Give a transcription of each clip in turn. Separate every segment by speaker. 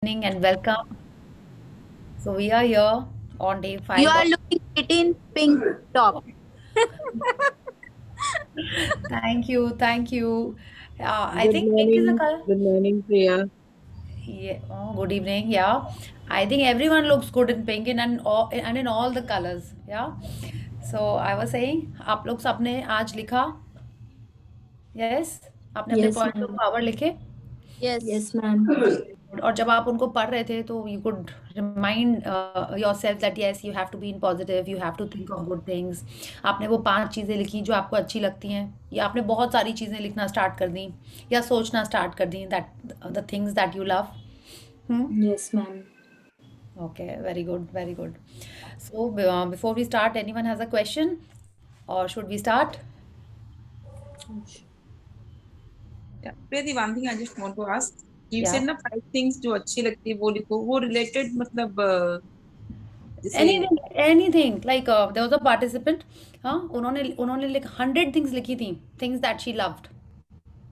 Speaker 1: Evening and welcome. So we are here on day
Speaker 2: You
Speaker 1: 5
Speaker 2: are
Speaker 1: of
Speaker 2: looking pretty in pink top.
Speaker 1: thank you, thank you. I
Speaker 3: Good
Speaker 1: think pink is a
Speaker 3: morning.
Speaker 1: color.
Speaker 3: Good morning, Priya.
Speaker 1: Yeah. Oh, good evening. Yeah. I think everyone looks good in pink and in all the colors. Yeah. So I was saying आप लोग सबने आज लिखा. Yes. आपने अपने
Speaker 2: Yes,
Speaker 1: points of
Speaker 2: ma'am.
Speaker 1: Power लिखे.
Speaker 2: Yes.
Speaker 4: Yes, ma'am.
Speaker 1: और जब आप उनको पढ़ रहे थे तो you could remind yourself that yes you have to be in positive, you have to think of good things. आपने वो 5 चीज़ें लिखी जो आपको अच्छी लगती हैं, या आपने बहुत सारी चीज़ें लिखना स्टार्ट कर दी या सोचना स्टार्ट कर दी that the things that you love.
Speaker 4: Yes, ma'am.
Speaker 1: Okay, very good, very good. So before we start, anyone has a question or should we start?
Speaker 5: Yeah. Priti, one thing I just want to ask. You
Speaker 1: या
Speaker 5: said ना 5 things जो अच्छी लगती है वो लिखो. वो related मतलब जैसे
Speaker 1: anything, anything like there was a participant. हाँ, उन्होंने उन्होंने 100 थिंग्स लिखी थी, things that she loved.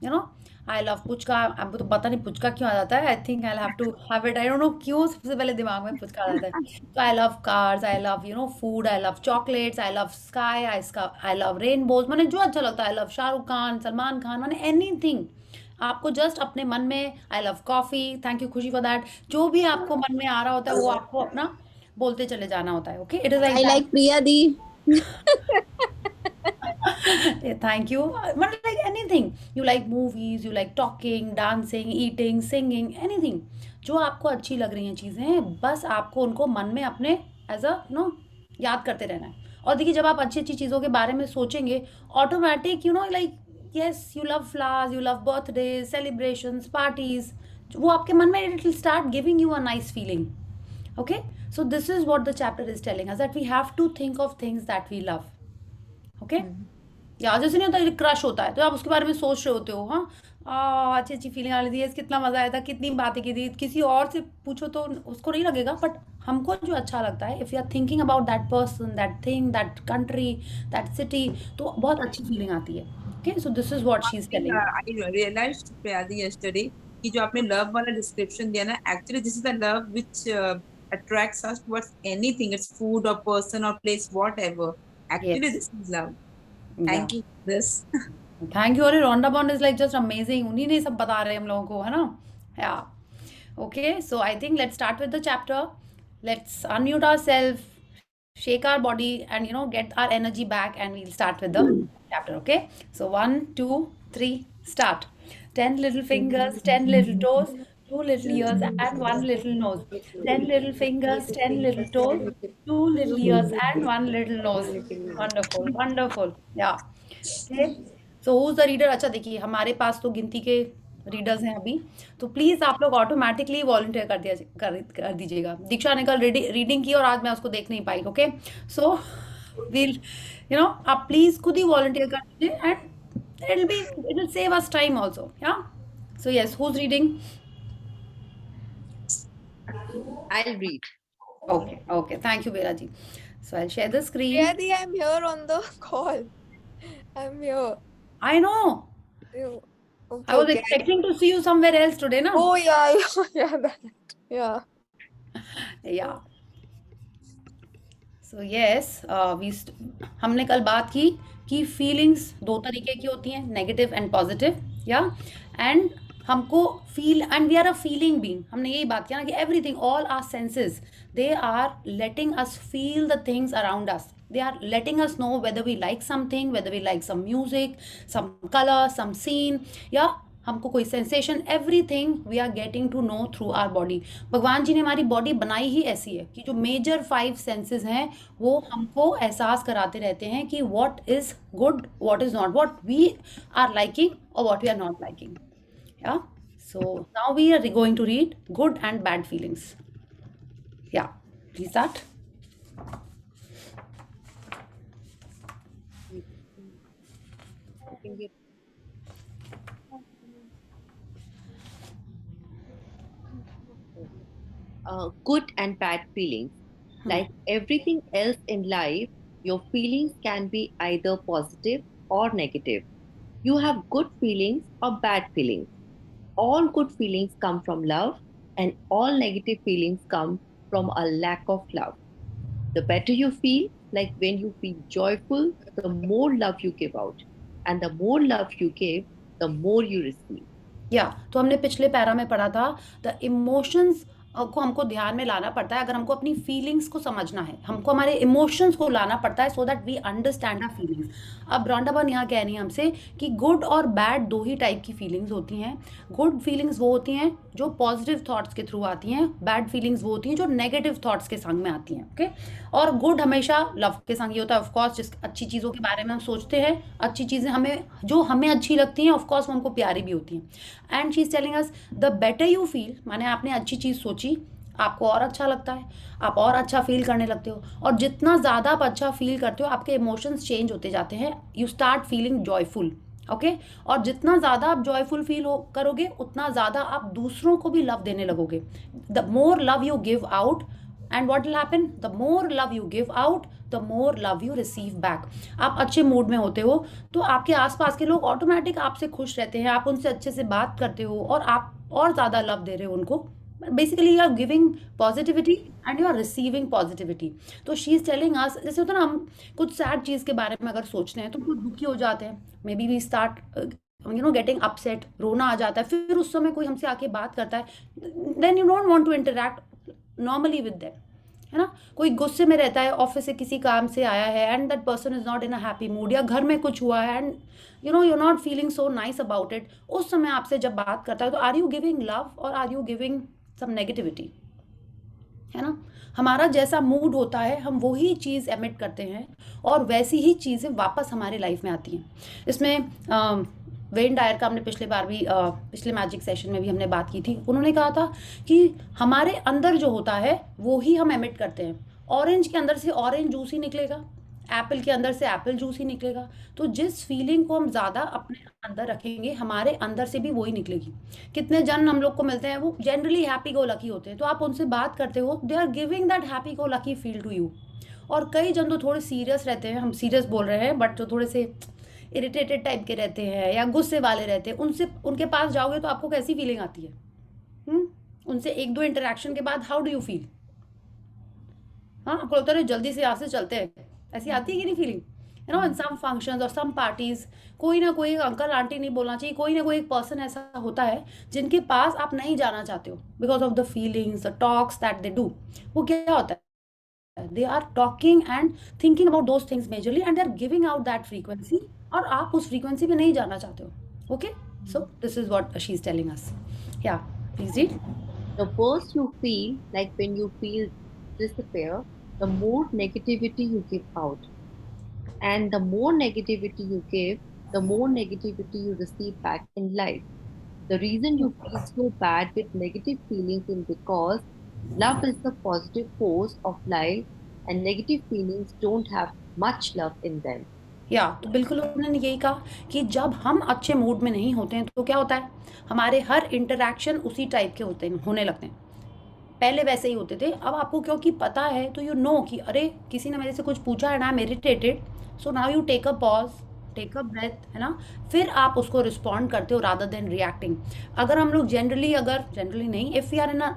Speaker 1: You know, I love puchka. आपको तो पता नहीं पुचका क्यों आ जाता है. I think I have to have it. I don't know क्यों सबसे पहले दिमाग में पुचका आ जाता है. तो I love cars, I love food, I love chocolates, I love sky, I love rainbows. मैंने जो अच्छा लगता है, आई लव शाहरुख खान, सलमान खान, मैंने एनीथिंग. आपको जस्ट अपने मन में I love coffee, thank you खुशी फॉर दैट, जो भी आपको मन में आ रहा होता है वो आपको अपना बोलते चले जाना होता है. Okay, it is like
Speaker 2: I
Speaker 1: that.
Speaker 2: like Priya Di.
Speaker 1: Thank you. But like anything, you like movies, you like talking, dancing, eating, singing, anything. जो आपको अच्छी लग रही हैं चीज़ें, बस आपको उनको मन में अपने एज अ याद करते रहना है. और देखिए, जब आप अच्छी अच्छी चीज़ों के बारे में सोचेंगे, automatic like yes you love flowers, you love birthday celebrations, parties. वो आपके मन में it will start giving you a nice feeling. Okay, so this is what the chapter is telling us, that we have to think of things that we love. Okay. या जैसे नहीं होता, crush होता है तो आप उसके बारे में सोच रहे होते हो. हाँ, अच्छी अच्छी फीलिंग आ रही थी, कितना मजा आया था, कितनी बातें की थी. किसी और से पूछो तो उसको नहीं लगेगा, बट हमको जो अच्छा लगता है, if you are thinking about that person, that thing, that country, that city, तो बहुत अच्छी फीलिंग आती है. Okay, so this is what she
Speaker 5: one
Speaker 1: is
Speaker 5: thing
Speaker 1: telling.
Speaker 5: I realized Priyadi yesterday कि जो आपने love वाला description दिया ना, actually this is the love which attracts us towards anything. It's food or person or place, whatever. Actually,
Speaker 1: yes.
Speaker 5: this is love.
Speaker 1: Yeah,
Speaker 5: Thank you for this.
Speaker 1: Thank you. अरे Rhonda बॉन्ड is like just amazing. उन्हीं ने सब बता रहे हैं हम लोगों को, है ना. Yeah. Okay, so I think let's start with the chapter. Let's unmute our self, shake our body, and get our energy back, and we'll start with the chapter. Okay, so 1 2 3 start. 10 little fingers, 10 little toes, 2 little ears and 1 little nose. 10 little fingers, 10 little toes, 2 little ears and 1 little nose. Wonderful, wonderful. Yeah. Okay, so who's the reader? अच्छा, देखिए हमारे पास तो गिनती के readers हैं अभी, तो please आप लोग ऑटोमेटिकली वॉलंटियर कर दीजिएगा. दीक्षा ने कल रीडिंग की और आज मैं उसको देख नहीं पाई. ओके, सो विल आप प्लीज खुद ही वॉलंटियर कर दीजिए, and it will save us time also. Yeah, so yes, who is reading?
Speaker 6: I'll read.
Speaker 1: Okay, okay, thank you Bera ji. So I will share the screen.
Speaker 7: Priyadi, I'm here on the call. I'm here.
Speaker 1: I know,
Speaker 7: You-
Speaker 1: I
Speaker 7: Okay,
Speaker 1: was
Speaker 7: okay.
Speaker 1: Expecting to see you somewhere else today ना.
Speaker 7: Oh yeah, yeah, that. Yeah.
Speaker 1: या, so yes, हमने कल बात की कि feelings 2 तरीके की होती हैं, negative and positive. Yeah, and हमको feel, and we are a feeling being. हमने यही बात किया ना कि everything, all our senses, they are letting us feel the things around us. They are letting us know whether we like something, whether we like some music, some color, some scene, या हमको कोई sensation. Everything we are getting to know through our body. भगवान जी ने हमारी body बनाई ही ऐसी है कि जो मेजर 5 सेंसेस हैं वो हमको एहसास कराते रहते हैं कि what is good, what is not, what we are liking or what we are not liking. Yeah, so now we are going to read good and bad feelings. Yeah, please start.
Speaker 6: Good and bad feelings. Like everything else in life, your feelings can be either positive or negative. You have good feelings or bad feelings. All good feelings come from love, and all negative feelings come from a lack of love. The better you feel, like when you feel joyful, the more love you give out. And the more love you give, the more you receive.
Speaker 1: या तो हमने पिछले para में पढ़ा था the emotions को हमको ध्यान में लाना पड़ता है अगर हमको अपनी फीलिंग्स को समझना है, हमको हमारे इमोशंस को लाना पड़ता है so that we understand our feelings. अब रॉन्डा बर्न यहाँ कह रही है हमसे कि गुड और बैड दो ही टाइप की फीलिंग्स होती हैं। गुड फीलिंग्स वो होती हैं जो पॉजिटिव थॉट्स के थ्रू आती हैं, बैड फीलिंग्स वो होती हैं जो नेगेटिव थॉट्स के संग में आती हैं। ओके, और गुड हमेशा लव के संग ही होता है। ऑफकोर्स जिस अच्छी चीज़ों के बारे में हम सोचते हैं, अच्छी चीज़ें हमें जो हमें अच्छी लगती हैं ऑफकोर्स वो हमको प्यारी भी होती हैं। And she is telling us the better you feel, माने आपने अच्छी चीज़ सोची, आपको और अच्छा लगता है, आप और अच्छा फील करने लगते हो, और जितना ज़्यादा आप अच्छा फील करते हो आपके इमोशंस चेंज होते जाते हैं, you start feeling joyful. Okay, और जितना ज़्यादा आप जॉयफुल फील करोगे उतना ज़्यादा आप दूसरों को भी लव देने लगोगे। The more love you give out and what will happen, the more love you give out the more love you receive back. आप अच्छे मूड में होते हो तो आपके आसपास के लोग ऑटोमेटिक आपसे खुश रहते हैं, आप उनसे अच्छे से बात करते हो और आप और ज़्यादा लव दे रहे हो उनको। Basically you are giving positivity and you are receiving positivity. तो शी इज टेलिंग अस, जैसे होता है ना, हम कुछ सैड चीज़ के बारे में अगर सोचते हैं तो कुछ दुखी हो जाते हैं, may be we start getting upset, रोना आ जाता है, फिर उस समय कोई हमसे आके बात करता है, then you don't want to interact normally with them, है ना। कोई गुस्से में रहता है, ऑफिस से किसी काम से आया है and that person is not in a happy mood, या घर में कुछ हुआ है and you not feeling so nice about it. उस समय आपसे जब बात करता है तो आर यू गिविंग लव और are you giving some negativity, है ना। हमारा जैसा मूड होता है हम वही चीज़ एमिट करते हैं और वैसी ही चीज़ें वापस हमारे लाइफ में आती हैं। इसमें वेन डायर का हमने पिछले बार भी पिछले मैजिक सेशन में भी हमने बात की थी। उन्होंने कहा था कि हमारे अंदर जो होता है वो ही हम एमिट करते हैं। ऑरेंज के अंदर से ऑरेंज जूस ही निकलेगा, एप्पल के अंदर से एप्पल जूस ही निकलेगा। तो जिस फीलिंग को हम ज़्यादा अपने अंदर रखेंगे हमारे अंदर से भी वही निकलेगी। कितने जन हम लोग को मिलते हैं वो जनरली हैप्पी गो लकी होते हैं, तो आप उनसे बात करते हो, they are giving that happy go lucky feel to you. और कई जन तो थोड़े सीरियस रहते हैं, हम सीरियस बोल रहे हैं बट जो थोड़े से इरिटेटेड टाइप के रहते हैं या गुस्से वाले रहते हैं, उनके पास जाओगे तो आपको कैसी फीलिंग आती है? उनसे एक दो इंटरेक्शन के बाद हाउ डू यू फील? हाँ, आपको लगता है जल्दी से यहाँ से चलते हैं, ऐसी आती है कि नहीं feeling? You know, in some functions और सम पार्टीज कोई ना कोई अंकल आंटी नहीं बोलना चाहिए, कोई ना कोई एक पर्सन ऐसा होता है जिनके पास आप नहीं जाना चाहते हो because of the feelings, the talks that they do. वो क्या होता है? they are talking and thinking about those things majorly and they are giving out that frequency और आप उस frequency पे नहीं जाना चाहते हो। Okay, so this is what she is telling us. Yeah, please read.
Speaker 6: The worse you feel, like when you feel despair, the more negativity you give out. And the more negativity you give, the more negativity you receive back in life. The reason you feel so bad with negative feelings is because love is the positive force of life and negative feelings don't have much love in them.
Speaker 1: या तो बिल्कुल उन्होंने यही कहा कि जब हम अच्छे मूड में नहीं होते हैं तो क्या होता है, हमारे हर इंटरेक्शन उसी टाइप के होने लगते हैं। पहले वैसे ही होते थे, अब आपको क्योंकि पता है तो यू नो कि अरे किसी ने मेरे से कुछ पूछा and I am irritated, so now you take a pause, take a breath, है ना, फिर आप उसको रिस्पॉन्ड करते हो रादर देन रिएक्टिंग। अगर हम लोग जनरली नहीं, if you are in a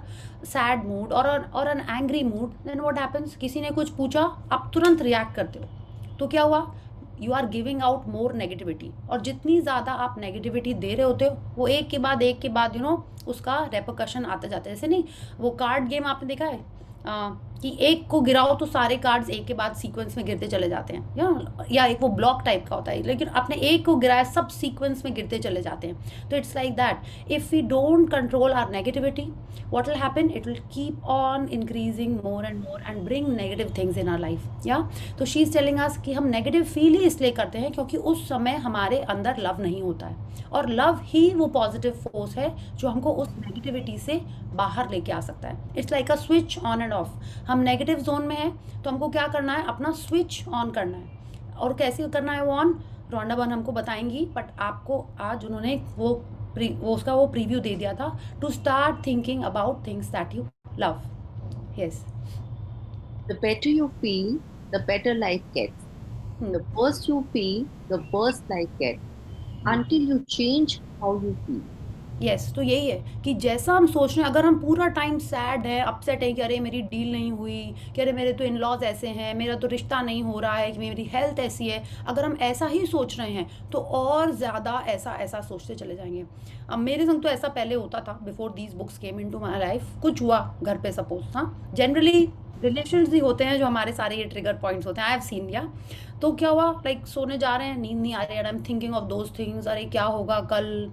Speaker 1: sad mood or an angry mood, then what happens, किसी ने कुछ पूछा आप तुरंत रिएक्ट करते हो, तो क्या हुआ, you are giving out more negativity. और जितनी ज़्यादा आप नेगेटिविटी दे रहे होते हो वो एक के बाद उसका रेपरकशन आते जाते हैं। जैसे नहीं, वो कार्ड गेम आपने देखा है कि एक को गिराओ तो सारे कार्ड्स एक के बाद सीक्वेंस में गिरते चले जाते हैं, या एक वो ब्लॉक टाइप का होता है, लेकिन आपने एक को गिराया सब सीक्वेंस में गिरते चले जाते हैं। तो it's like that, if we don't control our negativity, what will happen, it will keep on increasing more and bring negative things in our life. या तो शी इज़ टेलिंग अस कि हम नेगेटिव फील ही इसलिए करते हैं क्योंकि उस समय हमारे अंदर लव नहीं होता है, और लव ही वो पॉजिटिव फोर्स है जो हमको उस नेगेटिविटी से बाहर लेके आ सकता है। It's like a switch on end of. हम नेगेटिव जोन में है तो हमको क्या करना है, अपना स्विच ऑन करना है। और कैसे करना है वो ऑन, रॉन्डा बर्न हमको बताएंगी, बट आपको आज उन्होंने वो उसका वो प्रीव्यू दे दिया था, to start thinking about things that you love. Yes,
Speaker 6: The better you feel, the better life gets. The worse you feel, the worse life gets. Until you change how you feel.
Speaker 1: Yes तो यही है कि जैसा हम सोच रहे हैं, अगर हम पूरा टाइम सैड है, अपसेट है कि अरे मेरी डील नहीं हुई, कि अरे मेरे तो इन लॉज ऐसे हैं, मेरा तो रिश्ता नहीं हो रहा है, कि मेरी हेल्थ ऐसी है, अगर हम ऐसा ही सोच रहे हैं तो और ज़्यादा ऐसा ऐसा सोचते चले जाएंगे। अब मेरे संग तो ऐसा पहले होता था, before these books came into my life. कुछ हुआ घर पे सपोज, हाँ, जनरली रिलेशंस ही होते हैं जो हमारे सारे ये ट्रिगर पॉइंट्स होते हैं। आई हैव सीन या तो क्या हुआ, लाइक सोने जा रहे हैं, नींद नहीं आ रही है, I am thinking of those things, अरे क्या होगा कल,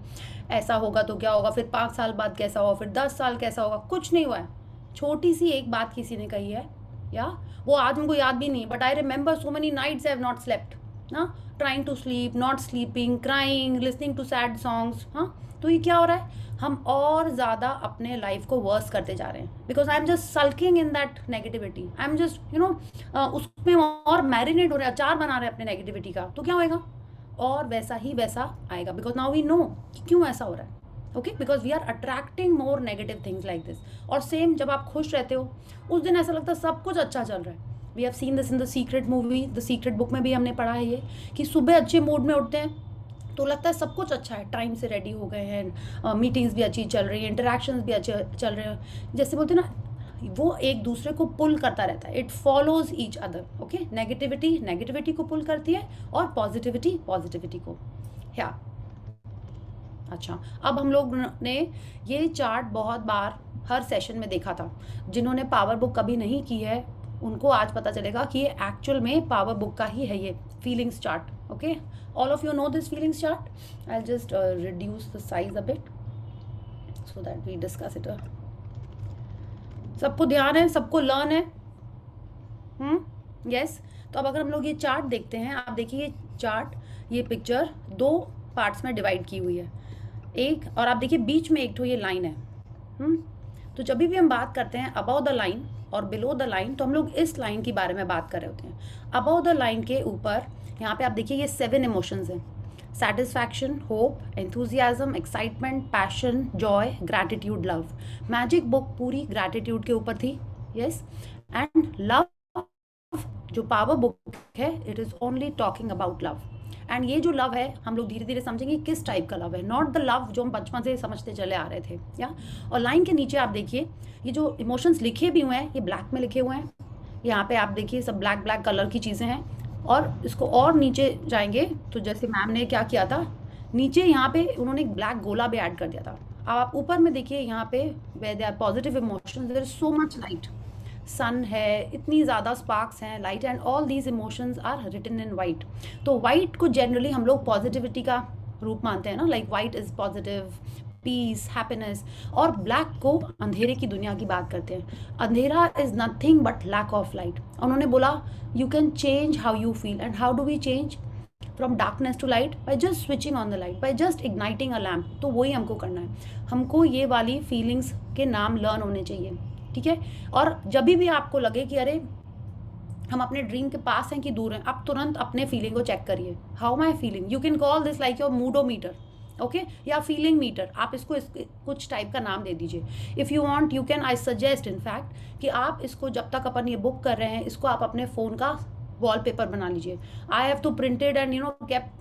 Speaker 1: ऐसा होगा तो क्या होगा, फिर 5 साल बाद कैसा होगा, फिर 10 साल कैसा होगा, कुछ नहीं हुआ है। छोटी सी एक बात किसी ने कही है, या वो आज उनको याद भी नहीं, but I remember so many nights I have not slept, ना, trying to sleep, not sleeping, crying, listening to sad songs. हाँ, तो ये क्या हो रहा है, हम और ज़्यादा अपने लाइफ को वर्स करते जा रहे हैं, because I am just sulking in that negativity, I am just उसमें और मैरिनेट हो रहे हैं, अचार बना रहे हैं अपने नेगेटिविटी का, तो क्या होएगा, और वैसा ही वैसा आएगा, बिकॉज नाउ वी नो कि क्यों ऐसा हो रहा है। Okay, because we are attracting more negative things like this. और सेम जब आप खुश रहते हो, उस दिन ऐसा लगता है सब कुछ अच्छा चल रहा है। We have seen this in the secret movie, the secret book में भी हमने पढ़ा है ये, कि सुबह अच्छे मूड में उठते हैं तो लगता है सब कुछ अच्छा है, टाइम से रेडी हो गए हैं, मीटिंग्स भी अच्छी चल रही हैं, इंटरेक्शंस भी अच्छे चल रहे हैं, जैसे बोलते हैं ना, वो एक दूसरे को पुल करता रहता है, it follows each other. Okay, negativity negativity को पुल करती है और पॉजिटिविटी पॉजिटिविटी को। या अच्छा, अब हम लोग ने ये चार्ट बहुत बार हर सेशन में देखा था। जिन्होंने पावर बुक कभी नहीं की है उनको आज पता चलेगा कि ये एक्चुअल में पावर बुक का ही है, ये feelings chart. Okay, all of you know this feelings chart. I just reduce the size a bit so that we discuss it. सबको ध्यान है, सबको लर्न है। यस, तो अब अगर हम लोग ये चार्ट देखते हैं, आप देखिए ये चार्ट, ये पिक्चर 2 पार्ट्स में डिवाइड की हुई है, एक, और आप देखिए बीच में एक तो ये लाइन है। तो जब भी हम बात करते हैं अबव द लाइन और बिलो द लाइन, तो हम लोग इस लाइन के बारे में बात कर रहे होते हैं। अबव द लाइन के ऊपर यहाँ पे आप देखिए ये 7 इमोशंस हैं, satisfaction, hope, enthusiasm, excitement, passion, Joy, gratitude, love. Magic book पूरी ग्रैटिट्यूड के ऊपर थी। यस, एंड लव जो पावर बुक है, it is only talking about love. And ये जो लव है, हम लोग धीरे धीरे समझेंगे किस टाइप का लव है, नॉट द लव जो हम बचपन से समझते चले आ रहे थे। या और लाइन के नीचे आप देखिए ये जो इमोशंस लिखे भी हुए हैं, ये ब्लैक में लिखे हुए हैं। यहाँ पे आप देखिए सब ब्लैक ब्लैक कलर की चीज़ें हैं। और इसको और नीचे जाएंगे तो जैसे मैम ने क्या किया था, नीचे यहाँ पे उन्होंने एक ब्लैक गोला भी ऐड कर दिया था। अब आप ऊपर में देखिए यहाँ पे where they are positive emotions, there is so much light, sun है, इतनी ज़्यादा स्पार्क्स हैं, light, and all these emotions are written in white. तो वाइट को जनरली हम लोग पॉजिटिविटी का रूप मानते हैं ना, like white is positive, peace, happiness. और ब्लैक को अंधेरे की दुनिया की बात करते हैं। अंधेरा is nothing but lack of light. उन्होंने बोला you can change how you feel, and how do we change from darkness to light, by just switching on the light, by just igniting a lamp. तो वही हमको करना है, हमको ये वाली फीलिंग्स के नाम लर्न होने चाहिए, ठीक है। और जब भी आपको लगे कि अरे हम अपने ड्रीम के पास हैं कि दूर हैं, आप तुरंत अपने फीलिंग को चेक करिए, how my feeling. You can call this like your moodometer, okay, या फीलिंग मीटर, आप इसको कुछ टाइप का नाम दे दीजिए। If you want you can, I suggest in fact कि आप इसको जब तक अपन ये बुक कर रहे हैं, इसको आप अपने फ़ोन का वॉलपेपर बना लीजिए। I have to printed and kept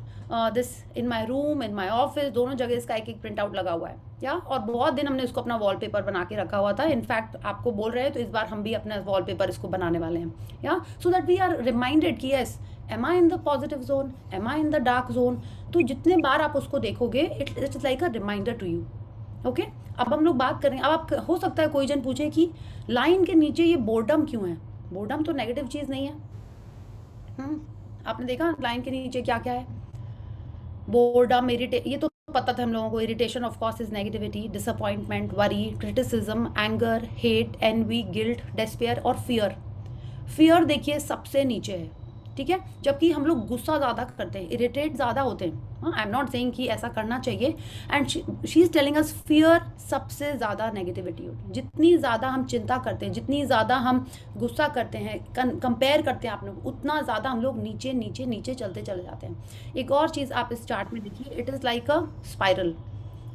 Speaker 1: this in my room, in my office, दोनों जगह इसका एक प्रिंट आउट लगा हुआ है। या और बहुत दिन हमने इसको अपना वॉलपेपर बना के रखा हुआ था। इनफैक्ट आपको बोल रहे हैं तो इस बार हम भी अपना वॉलपेपर इसको बनाने वाले हैं, या so that we are reminded कि yes, am I in the positive zone, am I in the dark zone. तो जितने बार आप उसको देखोगे, it is like a reminder to you. Okay, अब हम लोग बात करें, अब आप हो सकता है कोई जन पूछे कि लाइन के नीचे ये बोर्डम क्यों है। बोर्डम तो नेगेटिव चीज़ नहीं है। आपने देखा लाइन के नीचे क्या क्या है, बोर्डम, ये तो पता था हम लोगों को। Irritation of course is negativity, disappointment, worry, criticism, anger, hate, envy, guilt, despair और फियर। फियर देखिए सबसे नीचे है, ठीक है। जबकि हम लोग गुस्सा ज़्यादा करते हैं, इरिटेट ज़्यादा होते हैं। आई एम नॉट सेइंग कि ऐसा करना चाहिए, and she is telling us fear सबसे ज़्यादा नेगेटिविटी होती है। जितनी ज़्यादा हम चिंता करते हैं, जितनी ज़्यादा हम गुस्सा करते हैं, कंपेयर करते हैं आप लोग, उतना ज़्यादा हम लोग नीचे नीचे नीचे चलते चले जाते हैं। एक और चीज़ आप इस चार्ट में देखिए, it is like a spiral.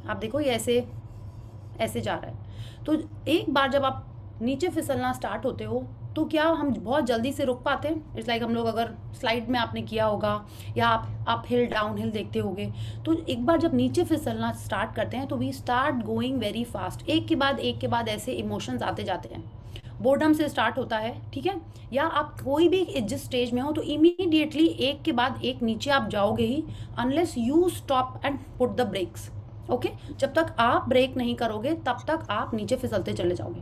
Speaker 1: आप देखो ये ऐसे ऐसे जा रहा है। तो एक बार जब आप नीचे फिसलना स्टार्ट होते हो तो क्या हम बहुत जल्दी से रुक पाते हैं? इट्स लाइक हम लोग अगर स्लाइड में आपने किया होगा या आप हिल डाउन हिल देखते होगे, तो एक बार जब नीचे फिसलना स्टार्ट करते हैं तो we start going very fast, एक के बाद ऐसे इमोशंस आते जाते हैं। बोर्डम से स्टार्ट होता है, ठीक है, या आप कोई भी जिस स्टेज में हो तो इमीडिएटली एक के बाद एक नीचे आप जाओगे ही, unless you stop and put the brakes. Okay, जब तक आप ब्रेक नहीं करोगे तब तक आप नीचे फिसलते चले जाओगे।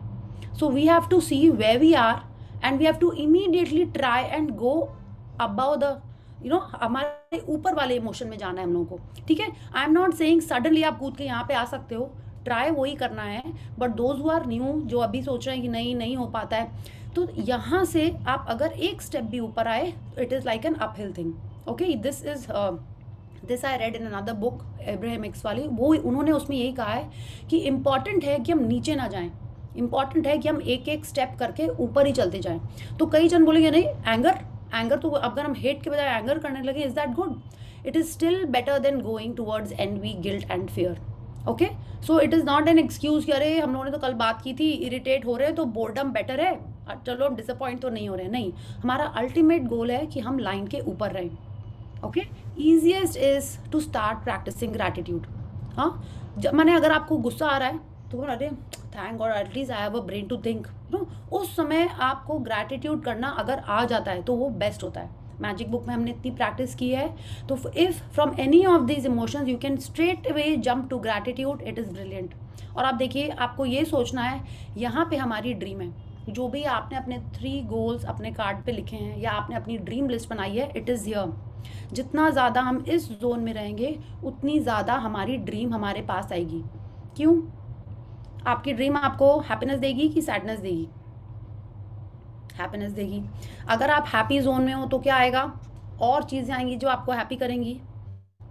Speaker 1: So we have to see where we are and we have to immediately try and go about the हमारे ऊपर वाले इमोशन में जाना है हम लोगों को, ठीक है। I am not saying suddenly आप कूद के यहाँ पे आ सकते हो, ट्राई वही करना है, but those who are new, जो अभी सोच रहे हैं कि नहीं हो पाता है, तो यहाँ से आप अगर एक स्टेप भी ऊपर आए, it is like an uphill thing. Okay, this I read in another book, Abraham Hicks वाली, वो उन्होंने उसमें यही कहा है कि इम्पॉर्टेंट है कि हम नीचे ना जाएं, इम्पॉर्टेंट है कि हम एक एक स्टेप करके ऊपर ही चलते जाएं। तो कई जन बोलेंगे नहीं, एंगर तो अगर हम हेट के बजाय एंगर करने लगे, is that good? It is still better than going towards envy, guilt and fear. Okay, so it is not an excuse कि अरे हम लोगों ने तो कल बात की थी, इरिटेट हो रहे हैं तो बोर्डम बेटर है, चलो हम डिसअपॉइंट तो नहीं हो रहे हैं। नहीं, हमारा अल्टीमेट गोल है कि हम लाइन के ऊपर रहें। Okay, easiest is to start practising gratitude. हाँ, जब मैंने अगर आपको गुस्सा आ रहा है तो अरे thank God at least I have a brain to think, उस समय आपको ग्रैटिट्यूड करना अगर आ जाता है तो वो बेस्ट होता है। मैजिक बुक में हमने इतनी प्रैक्टिस की है, तो if from any of these emotions you can straight away jump to gratitude, it is brilliant. और आप देखिए, आपको ये सोचना है, यहाँ पे हमारी ड्रीम है, जो भी आपने अपने 3 गोल्स अपने कार्ड पे लिखे हैं या आपने अपनी ड्रीम लिस्ट बनाई है, इट इज़ हियर। जितना ज़्यादा हम इस जोन में रहेंगे उतनी ज़्यादा हमारी ड्रीम हमारे पास आएगी। क्यों? आपकी ड्रीम आपको हैप्पीनेस देगी कि सैडनेस देगी? हैप्पीनेस देगी। अगर आप हैप्पी जोन में हो तो क्या आएगा? और चीज़ें आएंगी जो आपको हैप्पी करेंगी,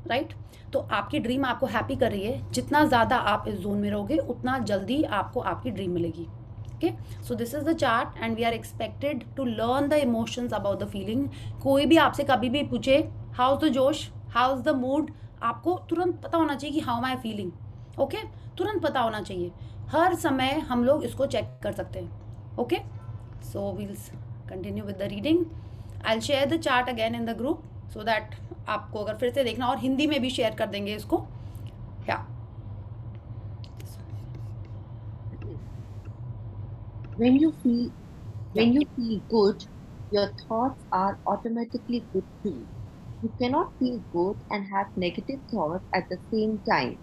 Speaker 1: राइट? तो आपकी ड्रीम आपको हैप्पी कर रही है, जितना ज़्यादा आप इस जोन में रहोगे उतना जल्दी आपको आपकी ड्रीम मिलेगी। Okay, so this is the chart and we are expected to learn the emotions about the feeling. कोई भी आपसे कभी भी पूछे how is the josh, how is the mood, आपको तुरंत पता होना चाहिए कि how am I feeling. Okay, तुरंत पता होना चाहिए, हर समय हम लोग इसको चेक कर सकते हैं। Okay, so we'll continue with the reading. I'll share the chart again in the group so that आपको अगर फिर से देखना, और हिंदी में भी शेयर कर देंगे इसको। yeah.
Speaker 6: When you feel good, your thoughts are automatically good too. You cannot feel good and have negative thoughts at the same time.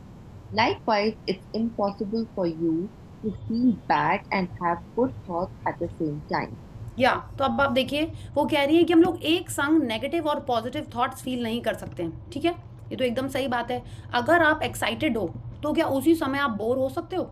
Speaker 6: Likewise, it's impossible for you to feel bad and have good thoughts at the same time.
Speaker 1: या तो अब आप देखिए, वो कह रही है कि हम लोग एक संग नेगेटिव और पॉजिटिव थॉट्स फील नहीं कर सकते हैं, ठीक है, ये तो एकदम सही बात है। अगर आप एक्साइटेड हो तो क्या उसी समय आप बोर हो सकते हो?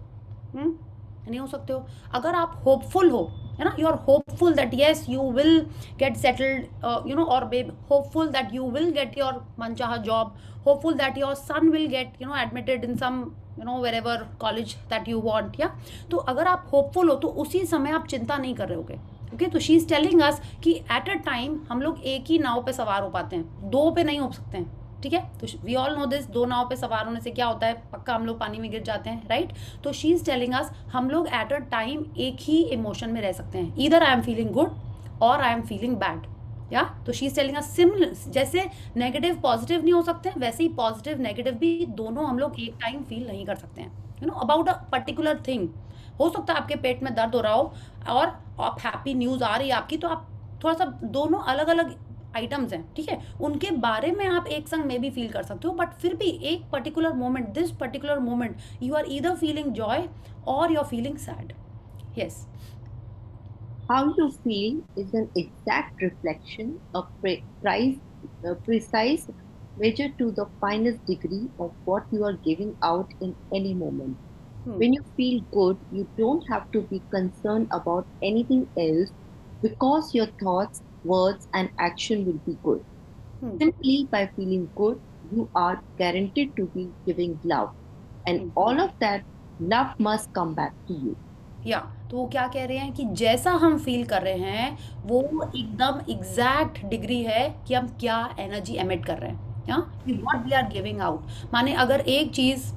Speaker 1: नहीं हो सकते हो। अगर आप होपफुल हो, है ना, you are hopeful that yes you will get settled, और hopeful that you will get your मनचाहा job, hopeful that your son will get admitted in some wherever college that you want, या तो अगर आप hopeful हो तो उसी समय आप चिंता नहीं कर रहे होगे। ओके, तो शी इज टेलिंग अस कि एट अ टाइम हम लोग एक ही नाव पे सवार हो पाते हैं, 2 पे नहीं हो सकते हैं, ठीक है। तो वी ऑल नो दिस, 2 नाव पे सवार होने से क्या होता है, पक्का हम लोग पानी में गिर जाते हैं, राइट। तो शी इज टेलिंग अस हम लोग एट अ टाइम एक ही इमोशन में रह सकते हैं, either I am feeling good और आई एम फीलिंग बैड, या तो she is telling us similar, जैसे नेगेटिव पॉजिटिव नहीं हो सकते, वैसे ही पॉजिटिव नेगेटिव भी दोनों हम लोग एक टाइम फील नहीं कर सकते हैं। अबाउट अ पर्टिकुलर थिंग, हो सकता है आपके पेट में दर्द हो रहा हो और आप हैप्पी न्यूज़ आ रही है आपकी, तो आप थोड़ा सा, दोनों अलग अलग आइटम्स हैं, ठीक है, उनके बारे में आप एक संग में भी फील कर सकते हो, बट फिर भी एक particular moment, this particular moment you are either feeling joy और you are feeling sad. Yes,
Speaker 6: How you feel is an exact reflection, a precise measure to the finest degree of what you are giving out in any moment. When you feel good, you don't have to be concerned about anything else because your thoughts, words, and action will be good. Simply by feeling good, you are guaranteed to be giving love. And all of that love must come back to you.
Speaker 1: या तो वो क्या कह रहे हैं कि जैसा हम फील कर रहे हैं वो एकदम एग्जैक्ट डिग्री है कि हम क्या एनर्जी एमिट कर रहे हैं, या what we are giving out. माने अगर एक चीज़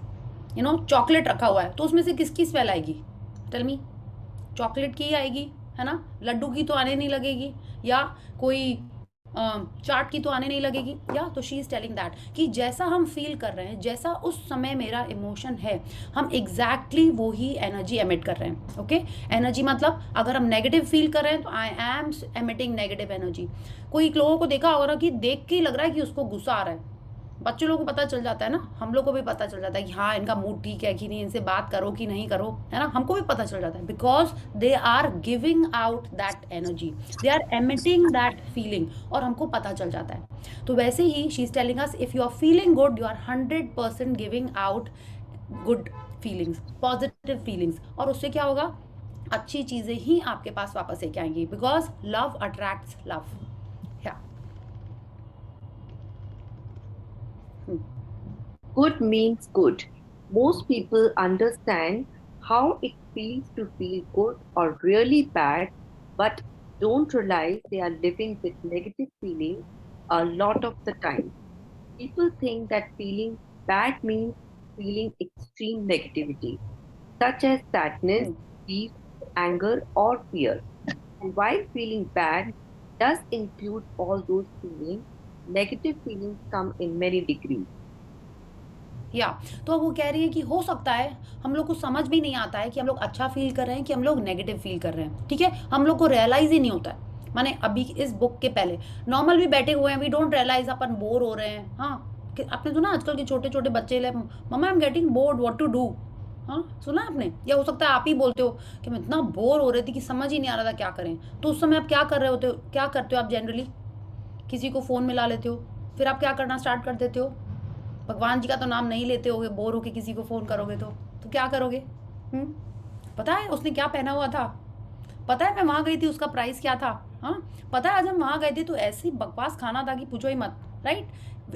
Speaker 1: चॉकलेट रखा हुआ है तो उसमें से किसकी स्मेल आएगी? टेल मी, चॉकलेट की ही आएगी, है ना, लड्डू की तो आने नहीं लगेगी, या कोई चाट की तो आने नहीं लगेगी, या तो शी इज़ टेलिंग दैट कि जैसा हम फील कर रहे हैं, जैसा उस समय मेरा इमोशन है, हम एग्जैक्टली वो ही एनर्जी एमिट कर रहे हैं। ओके, एनर्जी मतलब अगर हम नेगेटिव फील कर रहे हैं तो I am emitting negative energy. कोई लोगों को देखा होगा कि देख के ही लग रहा है कि उसको गुस्सा आ रहा है, बच्चों लोगों को पता चल जाता है ना, हम लोग को भी पता चल जाता है कि हाँ इनका मूड ठीक है कि नहीं, इनसे बात करो कि नहीं करो, है ना, हमको भी पता चल जाता है, because they are giving out that energy, they are emitting that feeling, और हमको पता चल जाता है। तो वैसे ही she is telling us, if you are feeling good, you are 100% giving out good feelings, positive feelings, और उससे क्या होगा, अच्छी चीजें ही आपके पास वापस लेके आएंगी, because love attracts love.
Speaker 6: Good means good. Most people understand how it feels to feel good or really bad, but don't realize they are living with negative feelings a lot of the time. People think that feeling bad means feeling extreme negativity, such as sadness, grief, anger, or fear. And while feeling bad does include all those feelings, negative feelings come in many degrees.
Speaker 1: या तो वो कह रही है कि हो सकता है हम लोग को समझ भी नहीं आता है कि हम लोग अच्छा फील कर रहे हैं कि हम लोग नेगेटिव फील कर रहे हैं, ठीक है, हम लोग को रियलाइज ही नहीं होता है। माने अभी इस बुक के पहले नॉर्मल भी बैठे हुए हैं, वी डोंट रियलाइज अपन बोर हो रहे हैं। हाँ, आपने सुना आजकल के छोटे छोटे बच्चे ले, mumma I am getting bored, what to do. हाँ, सुना आपने, या हो सकता है आप ही बोलते हो कि मैं इतना बोर हो रही थी कि समझ ही नहीं आ रहा था क्या करें। तो उस समय आप क्या कर रहे होते हो, क्या करते हो आप जनरली, किसी को फ़ोन मिला लेते हो, फिर आप क्या करना स्टार्ट कर देते हो, भगवान जी का तो नाम नहीं लेते होगे, बोर होके किसी को फ़ोन करोगे तो क्या करोगे? पता है उसने क्या पहना हुआ था, पता है मैं वहाँ गई थी उसका प्राइस क्या था, हाँ पता है आज हम वहाँ गए थे तो ऐसी बकवास खाना था कि पूछो ही मत, राइट,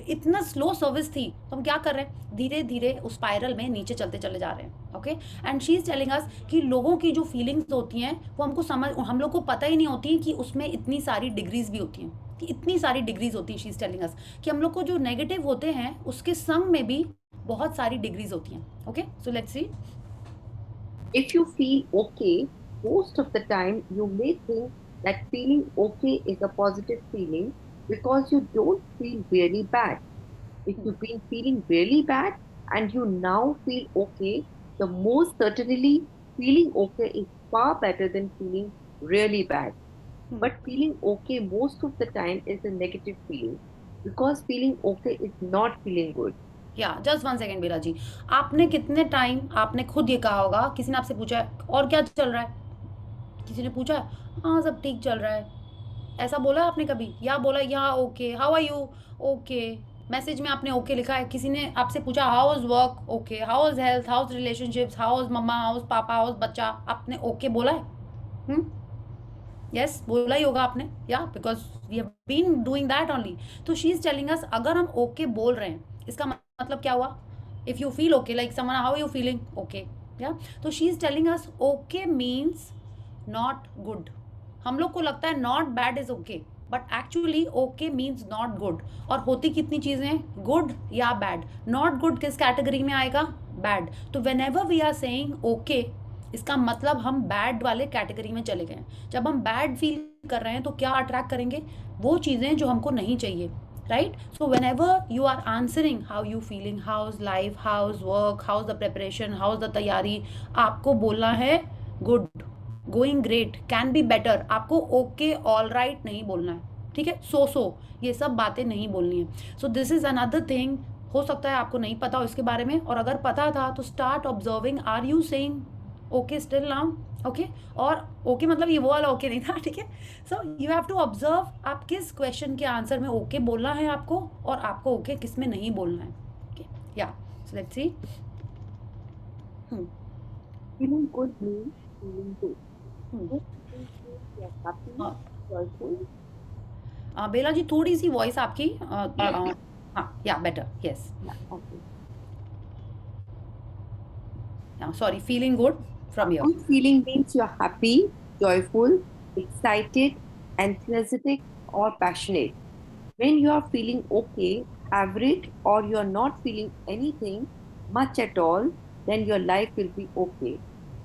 Speaker 1: इतना स्लो सर्विस थी। तो हम क्या कर रहे हैं, धीरे धीरे उस स्पाइरल में नीचे चलते चले जा रहे हैं। Okay, and she is telling us कि लोगों की जो फीलिंग्स होती हैं वो हमको समझ, हम लोग को पता ही नहीं होती कि उसमें इतनी सारी डिग्रीज भी होती हैं, कि इतनी सारी डिग्रीज होती है। शी इज टेलिंग अस कि हम लोग को जो नेगेटिव होते हैं उसके संग में भी बहुत सारी डिग्रीज होती हैं। Okay, so let's see.
Speaker 6: If you feel okay, most of the time you may think that feeling okay is a positive feeling because you don't feel really bad. If you've been feeling really bad and you now feel okay, the most certainly feeling okay is far better than feeling really bad. But feeling okay most of the time is a negative feeling because feeling okay is not feeling good.
Speaker 1: या just 1 second बेला जी, आपने कितने time आपने खुद ये कहा होगा, किसी ने आपसे पूछा है और क्या चल रहा है, किसी ने पूछा है हाँ सब ठीक चल रहा है, ऐसा बोला है आपने कभी, या बोला या okay how are you, okay, message में आपने ओके लिखा है, किसी ने आपसे पूछा how is work, okay, how is health, how is relationships, how is mamma, how is papa, how is baccha, आपने ओके बोला है? यस, बोला ही होगा आपने, या because we have been doing that only. तो शी इज टेलिंग अस अगर हम ओके बोल रहे हैं इसका मतलब क्या हुआ, if you feel okay like someone how you feeling okay, या तो she is telling us okay means not good. हम लोग को लगता है not bad is okay, but actually okay means not good. और होती कितनी चीजें हैं, गुड या बैड। नॉट गुड किस कैटेगरी में आएगा, बैड। तो whenever we are saying okay, इसका मतलब हम बैड वाले कैटेगरी में चले गए। जब हम बैड फील कर रहे हैं तो क्या अट्रैक्ट करेंगे, वो चीजें जो हमको नहीं चाहिए, right. So whenever you are answering how you feeling, how is life, how is work, how is the preparation, how is the taiyari, आपको बोलना है good, going great, can be better. आपको ओके ऑल राइट नहीं बोलना है, ठीक है, सो ये सब बातें नहीं बोलनी है। सो दिस इज अनदर थिंग। हो सकता है आपको नहीं पता हो इसके बारे में, और अगर पता था तो start observing, are you saying okay still now, okay. और ओके मतलब ये वो वाला ओके नहीं था, ठीक है। So you have to observe आप किस क्वेश्चन के आंसर में ओके बोलना है आपको, और आपको ओके किस में नहीं बोलना है। ओके, या so let's see.
Speaker 6: Feeling good means feeling good. Good means you are happy, joyful.
Speaker 1: बेला जी थोड़ी सी वॉइस आपकी हाँ, या better, yes,
Speaker 6: Okay.
Speaker 1: Sorry, feeling good from your.
Speaker 6: Good feeling means you're happy, joyful, excited, enthusiastic, or passionate. When you are feeling okay, average, or you're not feeling anything much at all, then your life will be okay,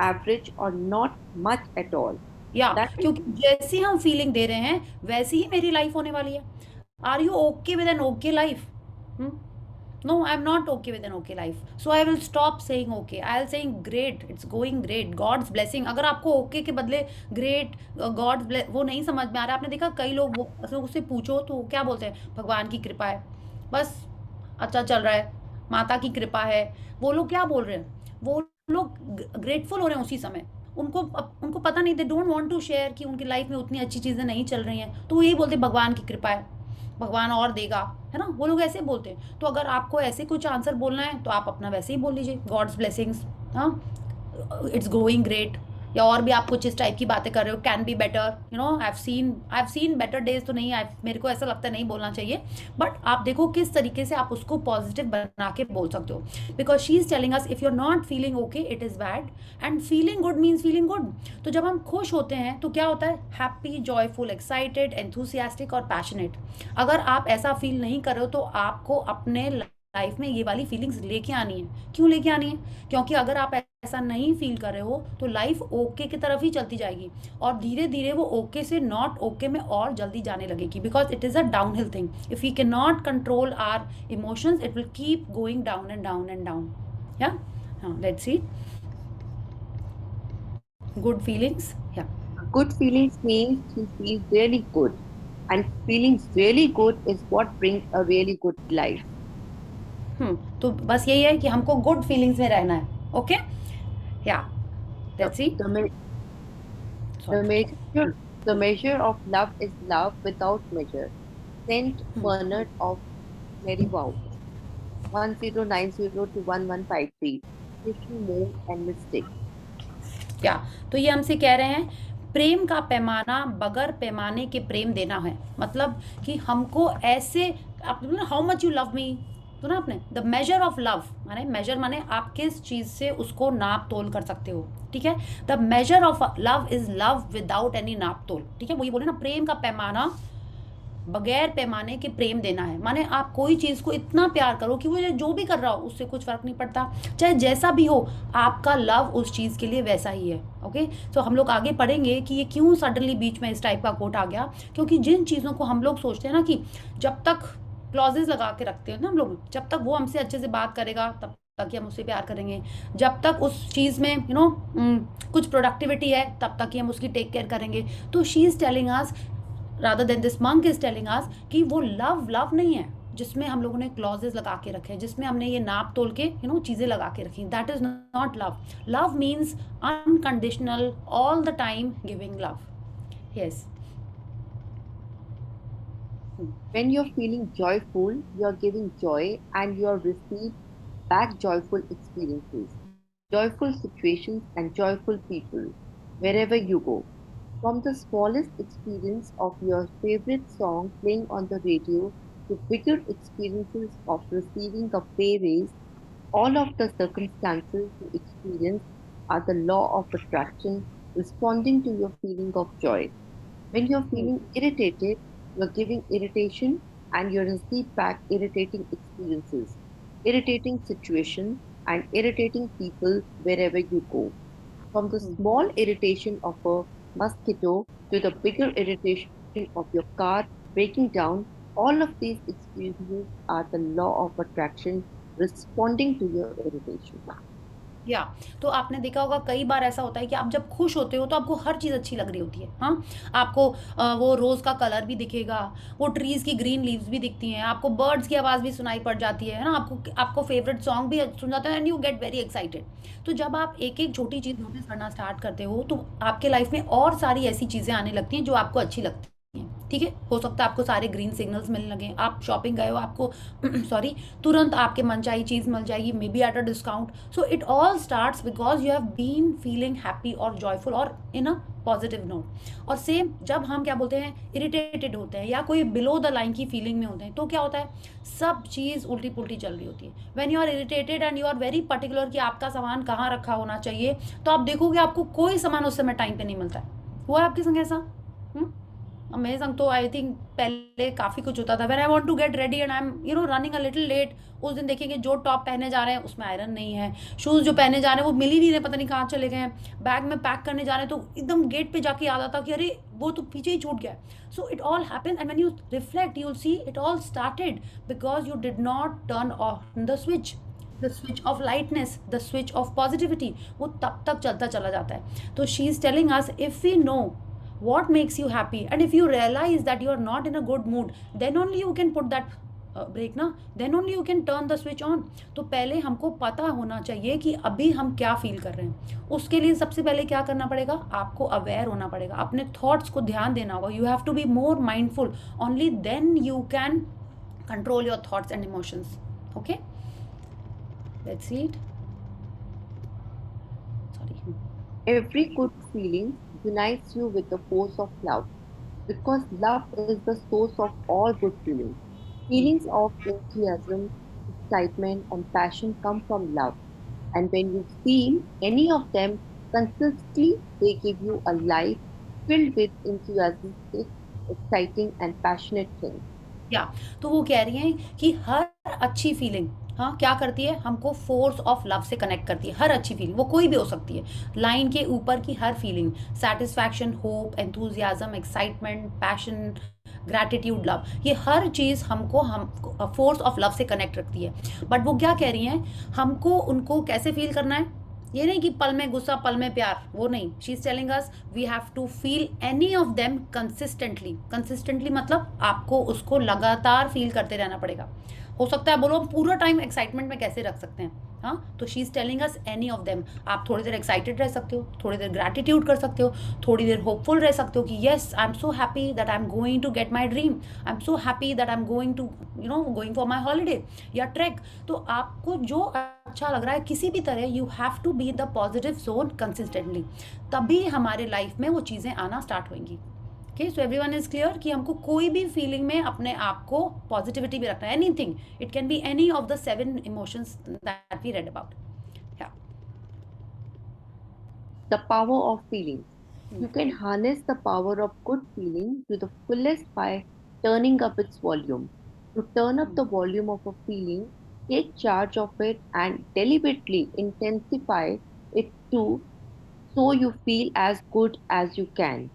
Speaker 6: average, or not much at all.
Speaker 1: या
Speaker 6: That is
Speaker 1: क्योंकि जैसी हम feeling दे रहे हैं वैसी ही मेरी life होने वाली है. Are you okay with an okay life? No, I'm not okay with an okay life. So I will stop saying okay. I'll saying great. It's going great. God's blessing. अगर आपको okay के बदले great, God's वो नहीं समझ में आ रहा. आपने देखा कई लोग वो उससे पूछो तो वो क्या बोलते हैं? भगवान की कृपा है, बस अच्छा चल रहा है, माता की कृपा है. वो लोग क्या बोल रहे हैं? वो लोग ग्रेटफुल हो रहे हैं उसी समय. उनको पता नहीं, they don't want to share कि उनकी लाइफ में उतनी अच्छी चीज़ें नहीं चल रही हैं, तो वो यही बोलते भगवान की कृपा है, भगवान और देगा, है ना. वो लोग ऐसे बोलते हैं. तो अगर आपको ऐसे कुछ आंसर बोलना है तो आप अपना वैसे ही बोल लीजिए, गॉड्स ब्लेसिंग्स, हाँ, इट्स गोइंग ग्रेट. या और भी आप कुछ इस टाइप की बातें कर रहे हो, can be better, you know, I have seen better days, तो नहीं, मेरे को ऐसा लगता है नहीं बोलना चाहिए. बट आप देखो किस तरीके से आप उसको पॉजिटिव बना के बोल सकते हो. Because she is telling us if you are not feeling okay it is bad and feeling good means feeling good. तो जब हम खुश होते हैं तो क्या होता है? हैप्पी, जॉयफुल, एक्साइटेड, एंथुसियास्टिक और पैशनेट. अगर आप ऐसा फील नहीं कर रहे हो तो आपको अपने लाइफ में ये वाली फीलिंग्स लेके आनी है. क्यों लेके आनी है? क्योंकि अगर आप ऐसा नहीं फील कर रहे हो तो लाइफ ओके की तरफ ही चलती जाएगी और धीरे धीरे वो ओके से नॉट ओके में और जल्दी जाने लगेगी. Because it is a down hill thing. If we can not control our emotions it will keep going down and down and down. या हाँ, let's see. Good feelings, yeah.
Speaker 6: good feelings means you feel really good, and feeling really good is what brings a really good life.
Speaker 1: तो बस यही है कि हमको good feelings में रहना है. ओके, या let's see.
Speaker 6: The measure of love is love without measure. Saint Bernard of Clairvaux, 1090 to 1153. Issue move and mistake.
Speaker 1: या तो ये हमसे कह रहे हैं प्रेम का पैमाना बगैर पैमाने के प्रेम देना है. मतलब कि हमको ऐसे, how much you love me, तो ना आपने द मेजर ऑफ लव, माने मेजर माने आप किस चीज़ से उसको नाप तोल कर सकते हो. ठीक है, the measure of love is love without any नाप तोल. ठीक है, वही बोले ना, प्रेम का पैमाना बगैर पैमाने के प्रेम देना है. माने आप कोई चीज़ को इतना प्यार करो कि वो जो भी कर रहा हो उससे कुछ फ़र्क नहीं पड़ता, चाहे जैसा भी हो, आपका लव उस चीज़ के लिए वैसा ही है. ओके, तो हम लोग आगे पढ़ेंगे कि ये क्यों सडनली बीच में इस टाइप का कोट आ गया. क्योंकि जिन चीज़ों को हम लोग सोचते हैं ना कि जब तक क्लॉजेज लगा के रखते हैं ना हम लोग, जब तक वो हमसे अच्छे से बात करेगा तब तक ही हम उससे प्यार करेंगे, जब तक उस चीज़ में यू नो कुछ प्रोडक्टिविटी है तब तक ही हम उसकी टेक केयर करेंगे. तो she is telling us, rather than this monk is telling us कि वो लव नहीं है जिसमें हम लोगों ने क्लॉजेस लगा के रखे हैं, जिसमें हमने ये नाप तोल के यू नो चीज़ें लगा के रखी. That is not love. Love means unconditional, all the time giving love. Yes.
Speaker 6: When you're feeling joyful, you're giving joy and you're receiving back joyful experiences, joyful situations, and joyful people wherever you go. From the smallest experience of your favorite song playing on the radio to bigger experiences of receiving a pay raise, all of the circumstances you experience are the law of attraction responding to your feeling of joy. When you're feeling irritated, you're giving irritation and you receive back irritating experiences, irritating situations, and irritating people wherever you go. From the small irritation of a mosquito to the bigger irritation of your car breaking down, all of these experiences are the law of attraction responding to your irritation.
Speaker 1: या तो आपने देखा होगा कई बार ऐसा होता है कि आप जब खुश होते हो तो आपको हर चीज़ अच्छी लग रही होती है. हाँ, आपको वो रोज़ का कलर भी दिखेगा, वो ट्रीज़ की ग्रीन लीव्स भी दिखती हैं, आपको बर्ड्स की आवाज़ भी सुनाई पड़ जाती है ना, आपको फेवरेट सॉन्ग भी सुन जाता है and you get very excited. तो जब आप एक एक छोटी चीज़ नोटिस करना स्टार्ट करते हो तो आपके लाइफ में और सारी ऐसी चीज़ें आने लगती हैं जो आपको अच्छी लगती हैं. ठीक है, हो सकता है आपको सारे ग्रीन सिग्नल्स मिलने लगे, आप शॉपिंग गए हो, आपको सॉरी तुरंत आपके मनचाही चीज़ मिल जाएगी, may be at a discount. So it all starts because you have been feeling happy और जॉयफुल और इन अ पॉजिटिव नोट. और सेम जब हम क्या बोलते हैं इरिटेटेड होते हैं या कोई बिलो द लाइन की फीलिंग में होते हैं तो क्या होता है, सब चीज़ उल्टी पुल्टी चल रही होती है. When you are irritated and you are very particular कि आपका सामान कहाँ रखा होना चाहिए, तो आप देखोगे आपको कोई सामान उस समय टाइम पे नहीं मिलता है. हुआ आपके संग ऐसा? अमेजिंग। तो आई थिंक पहले काफ़ी कुछ होता था, when I want to get ready and I am running a little late, उस दिन देखेंगे जो टॉप पहने जा रहे हैं उसमें आयरन नहीं है, शूज़ जो पहने जा रहे हैं वो मिल ही नहीं रहे, पता नहीं कहाँ चले गए हैं, बैग में पैक करने जा रहे हैं तो एकदम गेट पे जाके याद आता कि अरे वो तो पीछे ही छूट गया। So it all happen and when you reflect you will see it all started because you did not turn on the switch of lightness, the switch of positivity, वो तब तक चलता चला जाता है। तो she is telling us if we know what makes you happy and if you realize that you are not in a good mood, then only you can put that break ना, then only you can turn the switch on। तो पहले हमको पता होना चाहिए कि अभी हम क्या फील कर रहे हैं। उसके लिए सबसे पहले क्या करना पड़ेगा, आपको अवेयर होना पड़ेगा, अपने थॉट्स को ध्यान देना होगा। You have to be more mindful, only then you can control your thoughts and emotions. Okay, let's see it. Sorry.
Speaker 6: Every good feeling unites you with the force of love, because love is the source of all good feelings. Feelings of enthusiasm, excitement, and passion come from love. And when you feel any of them consistently, they give you a life filled with enthusiastic, exciting, and passionate things.
Speaker 1: या तो वो कह रही हैं कि हर अच्छी feeling, हाँ, क्या करती है, हमको फोर्स ऑफ लव से कनेक्ट करती है। हर अच्छी फीलिंग, वो कोई भी हो सकती है, लाइन के ऊपर की हर feeling, satisfaction, hope, enthusiasm, excitement, passion, gratitude, love, ये हर चीज़ हमको फोर्स ऑफ लव से कनेक्ट रखती है। बट वो क्या कह रही हैं, हमको उनको कैसे फील करना है, ये नहीं कि पल में गुस्सा पल में प्यार, वो नहीं। She is telling us we have to feel any of them consistently मतलब आपको उसको लगातार फील करते रहना पड़ेगा। हो सकता है बोलो हम पूरा टाइम एक्साइटमेंट में कैसे रख सकते हैं, हाँ, तो she is telling us any of them. आप थोड़ी देर एक्साइटेड रह सकते हो, थोड़ी देर ग्रैटिट्यूड कर सकते हो, थोड़ी देर होपफुल रह सकते हो कि yes I am so happy that I am going to get my dream, I am so happy that I am going to going for my holiday या ट्रैक। तो आपको जो अच्छा लग रहा है किसी भी तरह, you have to be the positive zone consistently, तभी हमारे लाइफ में वो चीज़ें आना स्टार्ट होंगी। Okay, so everyone is clear कि हमको कोई भी फीलिंग में अपने आप को पॉजिटिविटी भी रखना है। Anything, it can be any of the 7 emotions that we read about.
Speaker 6: The power of feelings. You can harness the power of good feeling to the fullest by turning up its volume. To turn up the volume of a feeling, take charge of it and deliberately intensify it to so you feel as good as you can.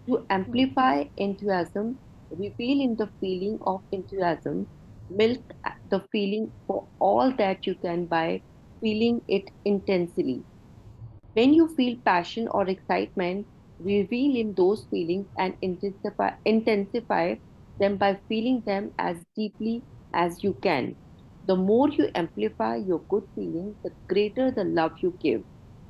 Speaker 6: To amplify enthusiasm, reveal in the feeling of enthusiasm, milk the feeling for all that you can by feeling it intensely. When you feel passion or excitement, reveal in those feelings and intensify them by feeling them as deeply as you can. The more you amplify your good feelings, the greater the love you give,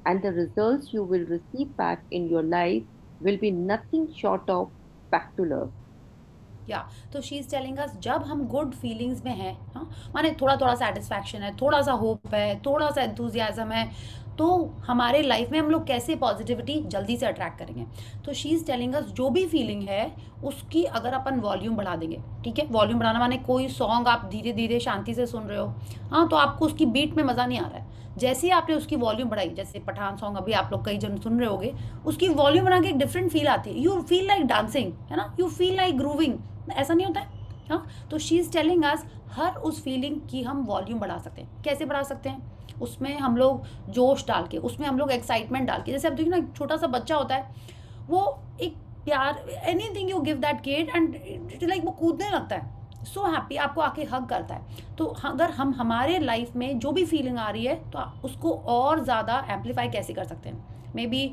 Speaker 6: and the results you will receive back in your life will be nothing short of spectacular.
Speaker 1: या तो she is telling अस जब हम good feelings में हैं, हाँ, माने थोड़ा थोड़ा सेटिस्फैक्शन है, थोड़ा सा होप है, थोड़ा सा एंथुजियाज्म है, तो हमारे लाइफ में हम लोग कैसे पॉजिटिविटी जल्दी से अट्रैक्ट करेंगे। तो शी इज़ टेलिंग अस जो भी फीलिंग है उसकी अगर अपन वॉल्यूम बढ़ा देंगे, ठीक है, वॉल्यूम बढ़ाना माने कोई सॉन्ग आप धीरे धीरे शांति से सुन रहे हो, हाँ, तो आपको उसकी बीट में मज़ा नहीं आ रहा है। जैसे ही आपने उसकी वॉल्यूम बढ़ाई, जैसे पठान सॉन्ग अभी आप लोग कई जन सुन रहे होगे, उसकी वॉल्यूम बढ़ा के एक डिफरेंट फील आती है, यू फील लाइक डांसिंग, है ना, यू फील लाइक ग्रूविंग, ऐसा नहीं होता है, हाँ। तो शी इज़ टेलिंग अस हर उस फीलिंग की हम वॉल्यूम बढ़ा सकते हैं। कैसे बढ़ा सकते हैं, उसमें हम लोग जोश डाल के, उसमें हम लोग एक्साइटमेंट डाल के, जैसे अब देखिए ना, एक छोटा सा बच्चा होता है, वो एक प्यार, anything you give that kid and it like वो कूदने लगता है, सो हैप्पी, आपको आके हग करता है। तो अगर हम हमारे लाइफ में जो भी फीलिंग आ रही है तो उसको और ज़्यादा एम्पलीफाई कैसे कर सकते हैं। मे be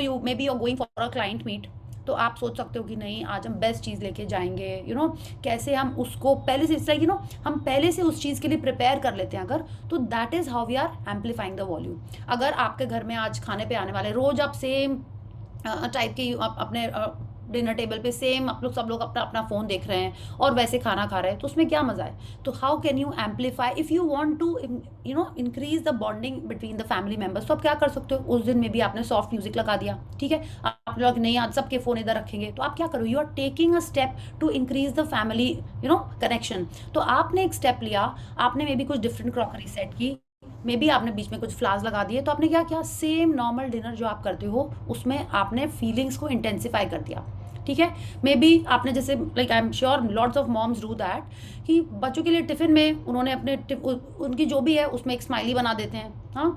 Speaker 1: you may be you are going for a client meet, तो आप सोच सकते हो कि नहीं आज हम बेस्ट चीज़ लेके जाएंगे, कैसे हम उसको पहले से, इस लाइक हम पहले से उस चीज़ के लिए प्रिपेयर कर लेते हैं अगर, तो that is how we are amplifying the volume. अगर आपके घर में आज खाने पे आने वाले रोज़ आप सेम टाइप के अपने डिनर टेबल पे सेम आप लोग सब लोग अपना अपना फ़ोन देख रहे हैं और वैसे खाना खा रहे हैं, तो उसमें क्या मज़ा है। तो how can you amplify if you want to increase the bonding between the family members. तो आप क्या कर सकते हो, उस दिन में भी आपने सॉफ्ट म्यूजिक लगा दिया, ठीक है, आप लोग नहीं आज सबके फ़ोन इधर रखेंगे, तो आप क्या करो, you are taking a step to increase the family connection. तो आपने एक स्टेप लिया, आपने मे बी कुछ डिफरेंट क्रॉकरी सेट की, मे बी आपने बीच में कुछ फ्लावर्स लगा दिए, तो आपने क्या किया, सेम नॉर्मल डिनर जो आप करते हो उसमें आपने फीलिंग्स को इंटेंसिफाई कर दिया, ठीक है। मे बी आपने जैसे like I am sure lots of moms do that कि बच्चों के लिए टिफ़िन में उन्होंने अपने उनकी जो भी है उसमें एक स्माइली बना देते हैं। हाँ,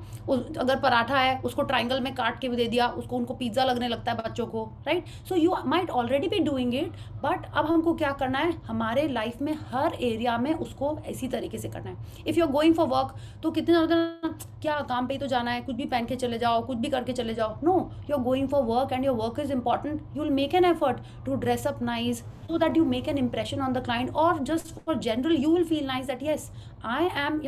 Speaker 1: अगर पराठा है उसको ट्राइंगल में काट के भी दे दिया, उसको उनको पिज्ज़ा लगने लगता है बच्चों को, right. So you might already be doing it, but अब हमको क्या करना है, हमारे लाइफ में हर एरिया में उसको इसी तरीके से करना है। If you are going for work तो कितने ज़्यादा क्या काम पे ही तो जाना है, कुछ भी पहन के चले जाओ, कुछ भी करके चले जाओ। No, you are going for work and your work is important, you will make an effort to dress up nice so that you make an impression on the client, or just for general you will feel nice that yes I am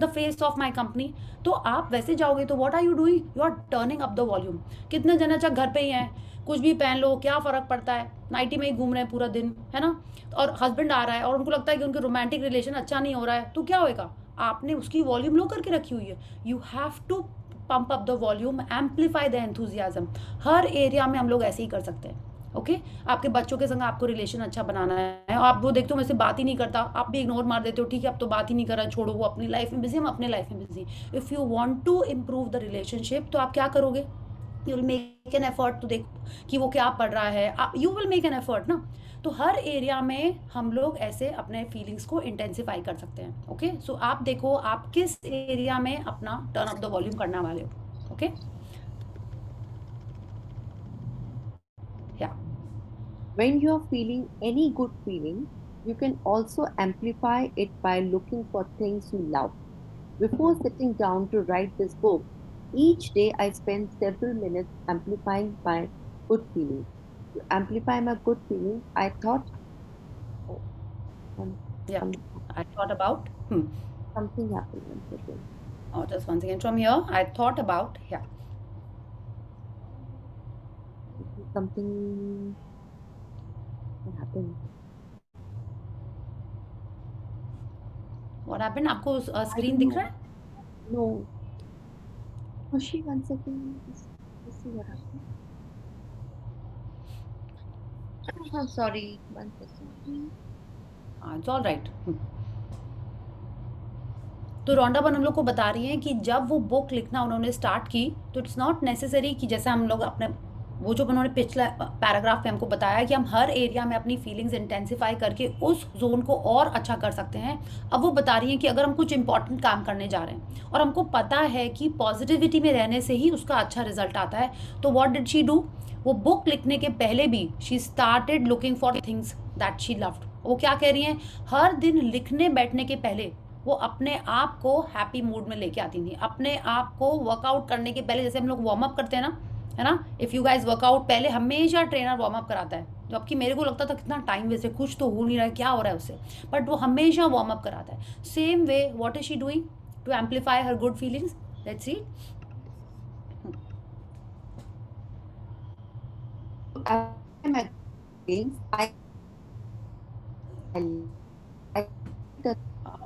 Speaker 1: the face of my company। तो आप वैसे जाओगे तो what are you doing, you are turning up the volume। कितने जन अच्छा घर पे ही हैं, कुछ भी पहन लो, क्या फ़र्क पड़ता है, नाइटी में ही घूम रहे हैं पूरा दिन, है ना। और हस्बैंड आ रहा है और उनको लगता है कि उनके रोमांटिक रिलेशन अच्छा नहीं हो रहा है, तो क्या होएगा, आपने उसकी वॉल्यूम लो करके रखी हुई है। You have to pump up the volume, amplify the enthusiasm. हर एरिया में हम लोग ऐसे ही कर सकते हैं। ओके आपके बच्चों के संग आपको रिलेशन अच्छा बनाना है, आप वो देखते हो मुझसे बात ही नहीं करता, आप भी इग्नोर मार देते हो, ठीक है अब तो बात ही नहीं कर रहा, छोड़ो, वो अपनी लाइफ में बिजी, हम अपने लाइफ में busy. If you want to improve the relationship तो आप क्या करोगे, you will make an effort to देख कि वो क्या पढ़ रहा है, आप you will make an effort ना। तो हर एरिया में हम लोग ऐसे अपने फीलिंग्स को इंटेंसिफाई कर सकते हैं। ओके सो आप देखो आप किस एरिया में अपना टर्न अप द वॉल्यूम करने वाले हो। ओके या
Speaker 6: When you're feeling any good feeling, you can also amplify it by looking for things you love. Before sitting down to write this book, each day I spend several minutes amplifying my good feelings. To amplify my good feelings, I thought, oh,
Speaker 1: yeah I thought about
Speaker 6: something happened. One second.
Speaker 1: oh just once again from here I thought about
Speaker 6: Something happened.
Speaker 1: what happened, आपको screen दिख रहा है?
Speaker 6: No. Khushi, 1 second. Let's see what happened. I'm sorry. 1 second.
Speaker 1: It's all right. तो रोंडा बन हम लोग को बता रही हैं कि जब वो बुक लिखना उन्होंने स्टार्ट की तो इट्स नॉट नेसेसरी कि जैसे हम लोग अपने वो जो उन्होंने पिछला पैराग्राफ में हमको बताया कि हम हर एरिया में अपनी फीलिंग्स इंटेंसिफाई करके उस जोन को और अच्छा कर सकते हैं। अब वो बता रही हैं कि अगर हम कुछ इंपॉर्टेंट काम करने जा रहे हैं और हमको पता है कि पॉजिटिविटी में रहने से ही उसका अच्छा रिजल्ट आता है, तो व्हाट डिड शी डू, वो बुक लिखने के पहले भी she started looking for things that she loved. वो क्या कह रही हैं, हर दिन लिखने बैठने के पहले वो अपने आप को हैप्पी मूड में लेके आती थी, अपने आप को वर्कआउट करने के पहले, जैसे हम लोग वार्म अप करते हैं ना, है ना, इफ़ यू गाइज वर्कआउट पहले हमेशा ट्रेनर वार्म अप कराता है, जबकि मेरे को लगता था कितना टाइम वेस्ट है, कुछ तो हो नहीं रहा है, क्या हो रहा है उससे, बट वो हमेशा वार्म अप कराता है। Same way what is she doing to amplify her good feelings, let's see.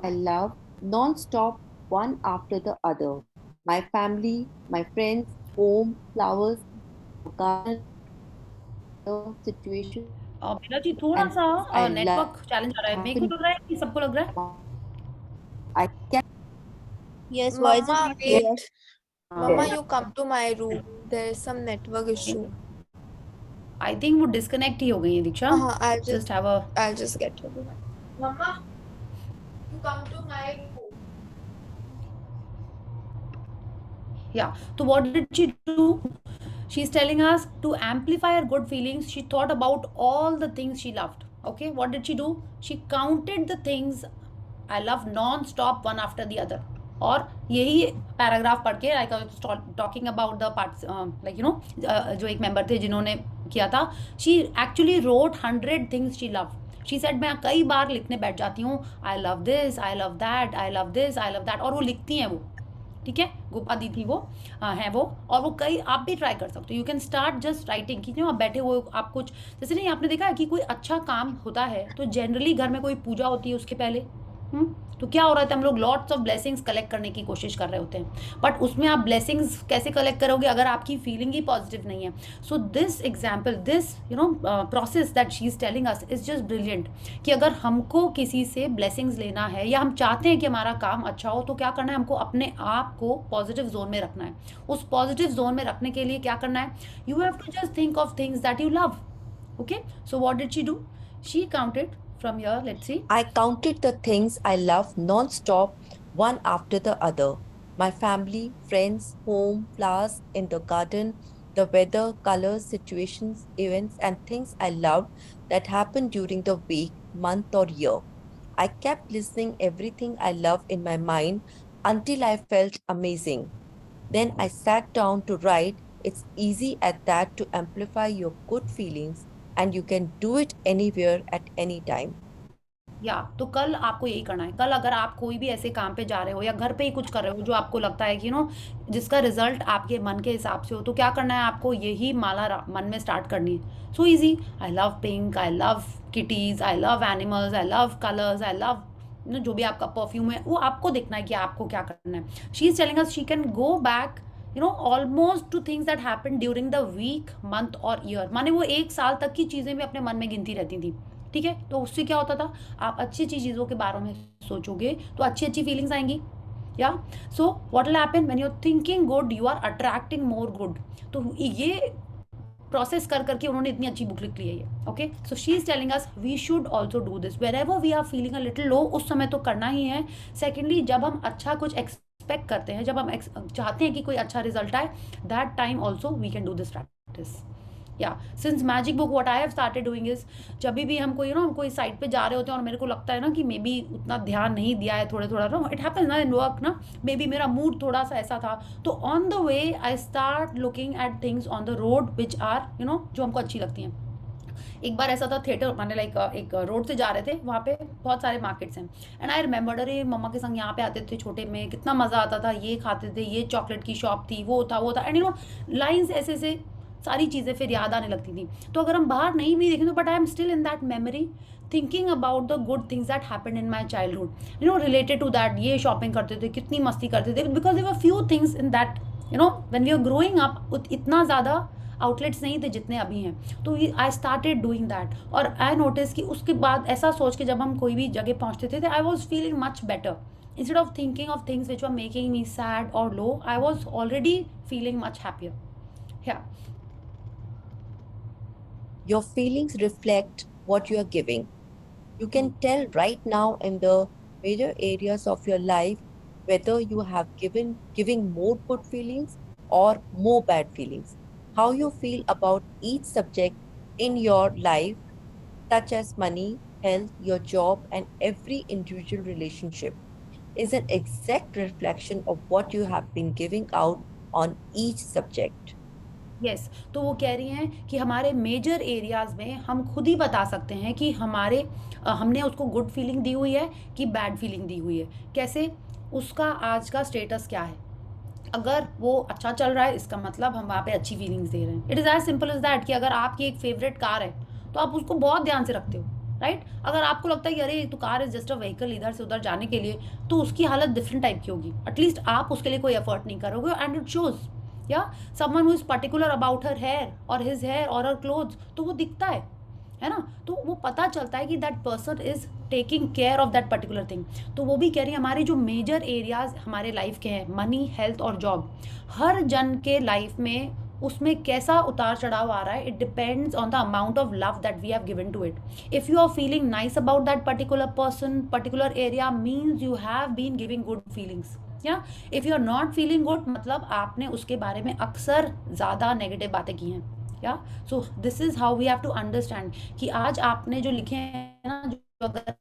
Speaker 6: I love non-stop, one after the other. My family, my friends, home, flowers, garden, situation.
Speaker 1: Meera ji थोड़ा सा network challenge आ रहा है, मेरे को लग रहा है कि सबको लग रहा है।
Speaker 6: I can.
Speaker 2: Yes, voice is
Speaker 7: Mama,
Speaker 2: not clear.
Speaker 7: wait. Mama, you come to my room. There is some network issue.
Speaker 1: I think वो डिस्कनेक्ट ही हो गई है दीक्षा।
Speaker 7: I'll
Speaker 1: just have a
Speaker 7: I'll just get to it. Mama, you come to my room.
Speaker 1: Yeah, so what did she do? She's telling us to amplify her good feelings. She thought about all the things she loved. Okay, what did she do? She counted the things I love non-stop, one after the other. और यही paragraph पढ़ के like I was talking about the parts like you know जो एक member थे जिन्होंने किया था, she actually road 100 things she love. She said मैं कई बार लिखने बैठ जाती हूँ, आई love this, I love that, I love this, I love that, और वो लिखती हैं वो, ठीक है, गोपा दी थी वो है वो, और वो कई आप भी ट्राई कर सकते हो। You can start just writing कि आप बैठे हुए आप कुछ, जैसे नहीं आपने देखा है कि कोई अच्छा काम होता है तो जनरली घर में कोई पूजा होती है उसके पहले, तो क्या हो रहा था, हम लोग लॉट्स ऑफ ब्लेसिंग्स कलेक्ट करने की कोशिश कर रहे होते हैं, बट उसमें आप ब्लेसिंग्स कैसे कलेक्ट करोगे अगर आपकी फीलिंग ही पॉजिटिव नहीं है. So this example, this process that she is telling us is just brilliant, कि अगर हमको किसी से ब्लेसिंग्स लेना है या हम चाहते हैं कि हमारा काम अच्छा हो, तो क्या करना है, हमको अपने आप को पॉजिटिव जोन में रखना है. उस पॉजिटिव जोन में रखने के लिए क्या करना है, you have to just think of things that you love. Okay, so what did she do? She counted from here, let's see.
Speaker 3: I counted the things I love non-stop, one after the other. My family, friends, home, flowers in the garden, the weather, colors, situations, events, and things I loved that happened during the week, month, or year. I kept listening everything I love in my mind until I felt amazing. Then I sat down to write. It's easy at that to amplify your good feelings, and you can do it anywhere at any time.
Speaker 1: या तो कल आपको यही करना है. कल अगर आप कोई भी ऐसे काम पे जा रहे हो या घर पे ही कुछ कर रहे हो जो आपको लगता है कि जिसका रिजल्ट आपके मन के हिसाब से हो, तो क्या करना है, आपको यही माला मन में स्टार्ट करनी है. So easy. I love pink, I love kitty's, I love animals, I love colours, I love जो भी आपका परफ्यूम है वो आपको देखना है कि आपको क्या करना है. She is telling us she can go back almost to things that happen during the week, month और ईयर. माने वो 1 साल तक की चीज़ें भी अपने मन में गिनती रहती थी. ठीक है, तो उससे क्या होता था, आप अच्छी अच्छी चीज़ों के बारे में सोचोगे तो अच्छी अच्छी फीलिंग्स आएंगी. Yeah so what will happen when you are thinking good, you are attracting more good. तो ये प्रोसेस कर करके उन्होंने इतनी अच्छी बुक लिख ली है ये. Okay, so she is telling us we should also do this wherever we are feeling a little low. उस समय तो करना ही है. सेकेंडली, जब हम अच्छा कुछ एक्सपेक्ट करते हैं, जब हम चाहते हैं कि कोई अच्छा रिजल्ट आए, that time also we can do this practice. या since magic book what I have started doing is, जब भी हम कोई साइट पे जा रहे होते हैं और मेरे को लगता है ना कि मे बी उतना ध्यान नहीं दिया है, थोड़ा थोड़ा इट हैपेंस ना इन वर्क ना, मे बी मेरा मूड थोड़ा सा ऐसा था, तो on the way I start looking at things on the road which are जो हमको अच्छी लगती हैं. एक बार ऐसा था, थिएटर माने लाइक एक रोड से जा रहे थे, वहाँ पे बहुत सारे मार्केट्स हैं, एंड आई रिमेंबर, अरे मम्मा के संग यहाँ पे आते थे छोटे में, कितना मज़ा आता था, ये खाते थे, ये चॉकलेट की शॉप थी, वो था एंड लाइन्स ऐसे से सारी चीज़ें फिर याद आने लगती थी. तो अगर हम बाहर नहीं भी देखें तो but I am still in that memory thinking about the good things that happened in my childhood, related to that. ये शॉपिंग करते थे, कितनी मस्ती करते थे, because there were few things in that when we are growing up, इतना ज़्यादा outlets नहीं थे जितने अभी हैं. तो आई स्टार्टेड डूइंग दैट, और आई नोटिस कि उसके बाद ऐसा सोच के जब हम कोई भी जगह पहुँचते थे, I was feeling much better. Instead of thinking of things which were making me sad or low, I was already feeling much happier. Yeah.
Speaker 3: Your feelings reflect what you are giving. You can tell right now in the major areas of your life whether you have giving more good feelings or more bad feelings. How you feel about each subject in your life, such as money, health, your job, and every individual relationship, is an exact reflection of what you have been giving out on each subject.
Speaker 1: Yes, तो वो कह रही हैं कि हमारे major areas में हम खुद ही बता सकते हैं कि हमने उसको गुड फीलिंग दी हुई है कि बैड फीलिंग दी हुई है. कैसे, उसका आज का स्टेटस क्या है. अगर वो अच्छा चल रहा है, इसका मतलब हम वहाँ पे अच्छी फीलिंग्स दे रहे हैं. It is as simple as that कि अगर आपकी एक फेवरेट कार है तो आप उसको बहुत ध्यान से रखते हो, राइट. अगर आपको लगता है कि अरे तो car is just a vehicle इधर से उधर जाने के लिए, तो उसकी हालत डिफरेंट टाइप की होगी. एटलीस्ट आप उसके लिए कोई एफर्ट नहीं करोगे, एंड इट शोज. या someone who is particular about her hair और हिज हेयर और हर क्लोथ्स, तो वो दिखता है ना, तो वो पता चलता है कि that person is taking care of that particular thing. तो वो भी कह रही है हमारे जो मेजर एरियाज हमारे लाइफ के हैं, मनी, हेल्थ और जॉब, हर जन के लाइफ में उसमें कैसा उतार चढ़ाव आ रहा है, it depends on the amount of love that we have given to it. If you are feeling nice about that particular person, particular area, means you have been giving good feelings. या if you are not feeling good, मतलब आपने उसके बारे में अक्सर ज़्यादा negative बातें की हैं. या so this is how we have to understand कि आज आपने जो लिखे हैं ना, जो अगर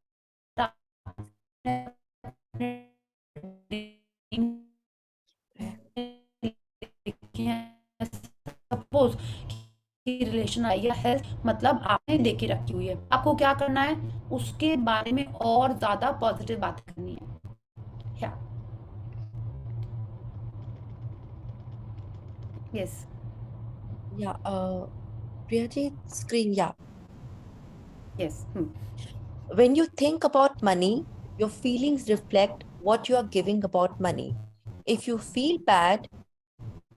Speaker 1: सपोज कि रिलेशन आई है, हेल्थ, मतलब आपने देख के रखी हुई है, आपको क्या करना है, उसके बारे में और ज्यादा पॉजिटिव बात करनी है. या yes,
Speaker 3: Yeah, Priyaji, screen, yeah.
Speaker 1: Yes.
Speaker 3: When you think about money, Your feelings reflect what you are giving about money. If you feel bad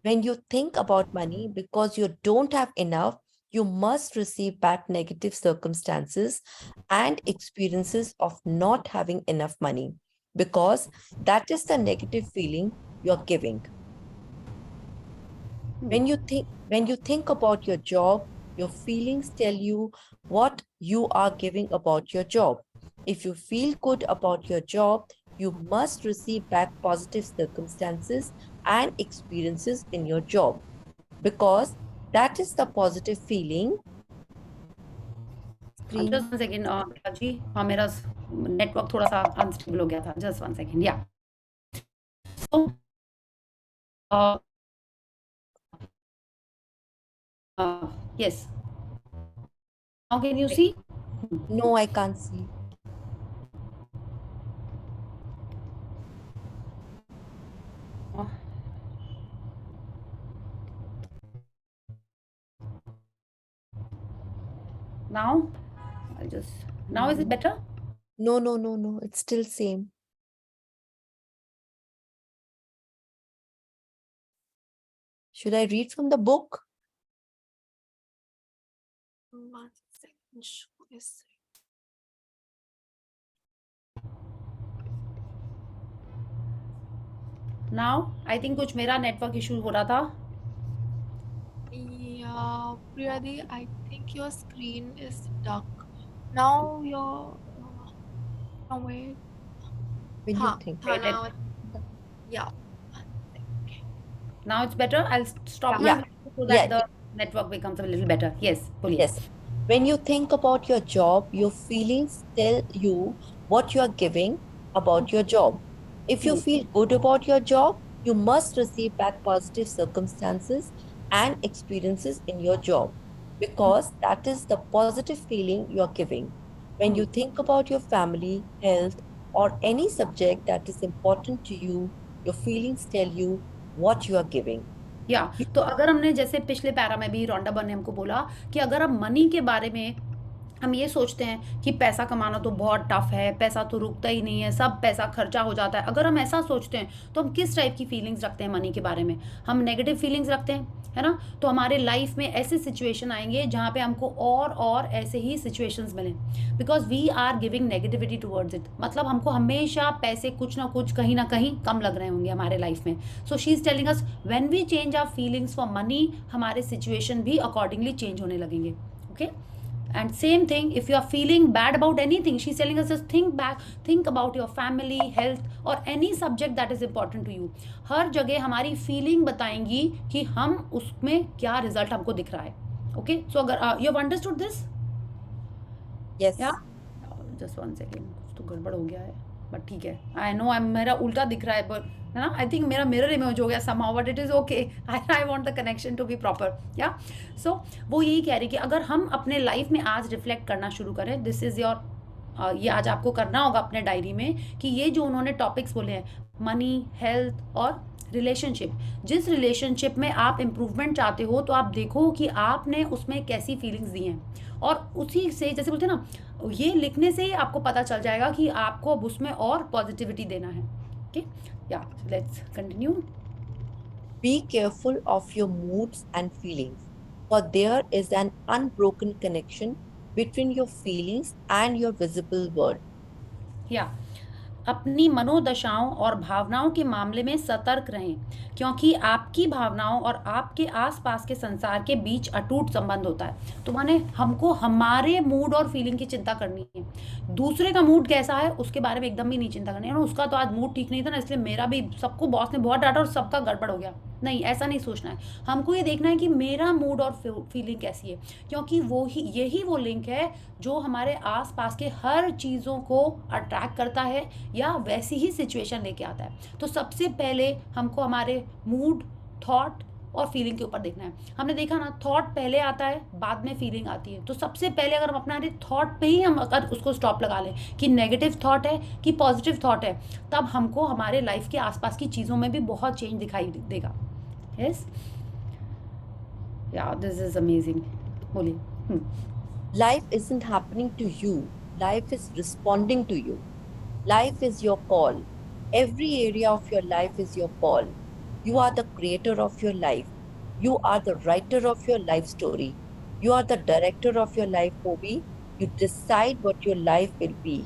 Speaker 3: when you think about money because you don't have enough, you must receive back negative circumstances and experiences of not having enough money, because that is the negative feeling you're giving. When you think about your job, your feelings tell you what you are giving about your job. If you feel good about your job, you must receive back positive circumstances and experiences in your job, because that is the positive feeling. Screen.
Speaker 1: Just 1 second, जी हाँ मेरा network थोड़ा सा unstable हो गया था. Just 1 second. Yeah. So, yes. Now can you see?
Speaker 3: No, I can't see. Now, now is it better? No. It's still same. Should I read from the book?
Speaker 7: 1 second. Yes.
Speaker 1: Now, I think कुछ मेरा network issue हो रहा था.
Speaker 7: Yeah, Priyadi, I think your screen is stuck. Now your now wait.
Speaker 3: When you think.
Speaker 7: हाँ,
Speaker 1: Wait,
Speaker 7: now yeah.
Speaker 1: Now it's better. I'll stop my
Speaker 3: Yeah.
Speaker 1: video so that
Speaker 3: Yeah.
Speaker 1: the network becomes a little better. Yes, बोलिए.
Speaker 3: Yes. When you think about your job, your feelings tell you what you are giving about your job. If you feel good about your job, you must receive back positive circumstances and experiences in your job, because that is the positive feeling you are giving. When you think about your family, health, or any subject that is important to you, your feelings tell you what you are giving.
Speaker 1: या तो अगर हमने जैसे पिछले para में भी रोंडा बन ने हमको बोला कि अगर हम मनी के बारे में हम ये सोचते हैं कि पैसा कमाना तो बहुत टफ है, पैसा तो रुकता ही नहीं है, सब पैसा खर्चा हो जाता है. अगर हम ऐसा सोचते हैं तो हम किस टाइप की फीलिंग्स रखते हैं मनी के बारे में? हम नेगेटिव फीलिंग्स रखते हैं, है ना? तो हमारे लाइफ में ऐसे सिचुएशन आएंगे जहाँ पे हमको और ऐसे ही सिचुएशंस मिलें, because we are giving negativity towards it. मतलब हमको हमेशा पैसे कुछ ना कुछ कहीं ना कहीं कम लग रहे होंगे हमारे लाइफ में. So she is telling us when we change our feelings for money, हमारे सिचुएशन भी अकॉर्डिंगली चेंज होने लगेंगे. Okay. And same thing, if you are feeling bad about anything, she's telling us just think about your family, health or any subject that is important to you. हर जगह हमारी feeling बताएंगी कि हम उसमें क्या result हमको दिख रहा है. Okay, so अगर you have understood this?
Speaker 3: Yes.
Speaker 1: Yeah. Just 1 second, कुछ तो गड़बड़ हो गया है, but ठीक है. I know मेरा उल्टा दिख रहा है, but है ना? I think मेरा mirror image हो गया somehow, but it is okay. I want the connection to be proper. Yeah. So वो यही कह रही कि अगर हम अपने लाइफ में आज रिफ्लेक्ट करना शुरू करें, दिस इज योर ये आज आपको करना होगा अपने डायरी में कि ये जो उन्होंने टॉपिक्स बोले हैं, मनी, हेल्थ और रिलेशनशिप, जिस रिलेशनशिप में आप इम्प्रूवमेंट चाहते हो तो आप देखो कि आपने उसमें कैसी फीलिंग्स दी हैं, और उसी से जैसे बोलते हैं ना, ये लिखने से ही आपको पता चल जाएगा कि आपको अब उसमें और पॉजिटिविटी देना है. ओके. या let's continue.
Speaker 3: Be careful of your moods and feelings, for there is an unbroken connection between your feelings and your visible world.
Speaker 1: या अपनी मनोदशाओं और भावनाओं के मामले में सतर्क रहें, क्योंकि आपकी भावनाओं और आपके आसपास के संसार के बीच अटूट संबंध होता है. तो माने हमको हमारे मूड और फीलिंग की चिंता करनी है. दूसरे का मूड कैसा है उसके बारे में एकदम भी नहीं चिंता करनी है. उसका तो आज मूड ठीक नहीं था ना, इसलिए मेरा भी, सबको बॉस ने बहुत डांटा और सबका गड़बड़ हो गया. नहीं, ऐसा नहीं सोचना है. हमको ये देखना है कि मेरा मूड और फीलिंग कैसी है, क्योंकि यही वो लिंक है जो हमारे आसपास के हर चीज़ों को अट्रैक्ट करता है या वैसी ही सिचुएशन लेके आता है. तो सबसे पहले हमको हमारे मूड, थॉट और फीलिंग के ऊपर देखना है. हमने देखा ना, थॉट पहले आता है, बाद में फीलिंग आती है. तो सबसे पहले अगर हम अपना थॉट पे ही हम अगर उसको स्टॉप लगा लें कि नेगेटिव थॉट है कि पॉजिटिव थॉट है, तब हमको हमारे लाइफ के आसपास की चीज़ों में भी बहुत चेंज दिखाई देगा. यस, या दिस इज अमेजिंग. बोलिए.
Speaker 3: Life isn't happening to you, life is responding to you. Life is your call. Every area of your life is your call. You are the creator of your life. You are the writer of your life story. You are the director of your life movie. You decide what your life will be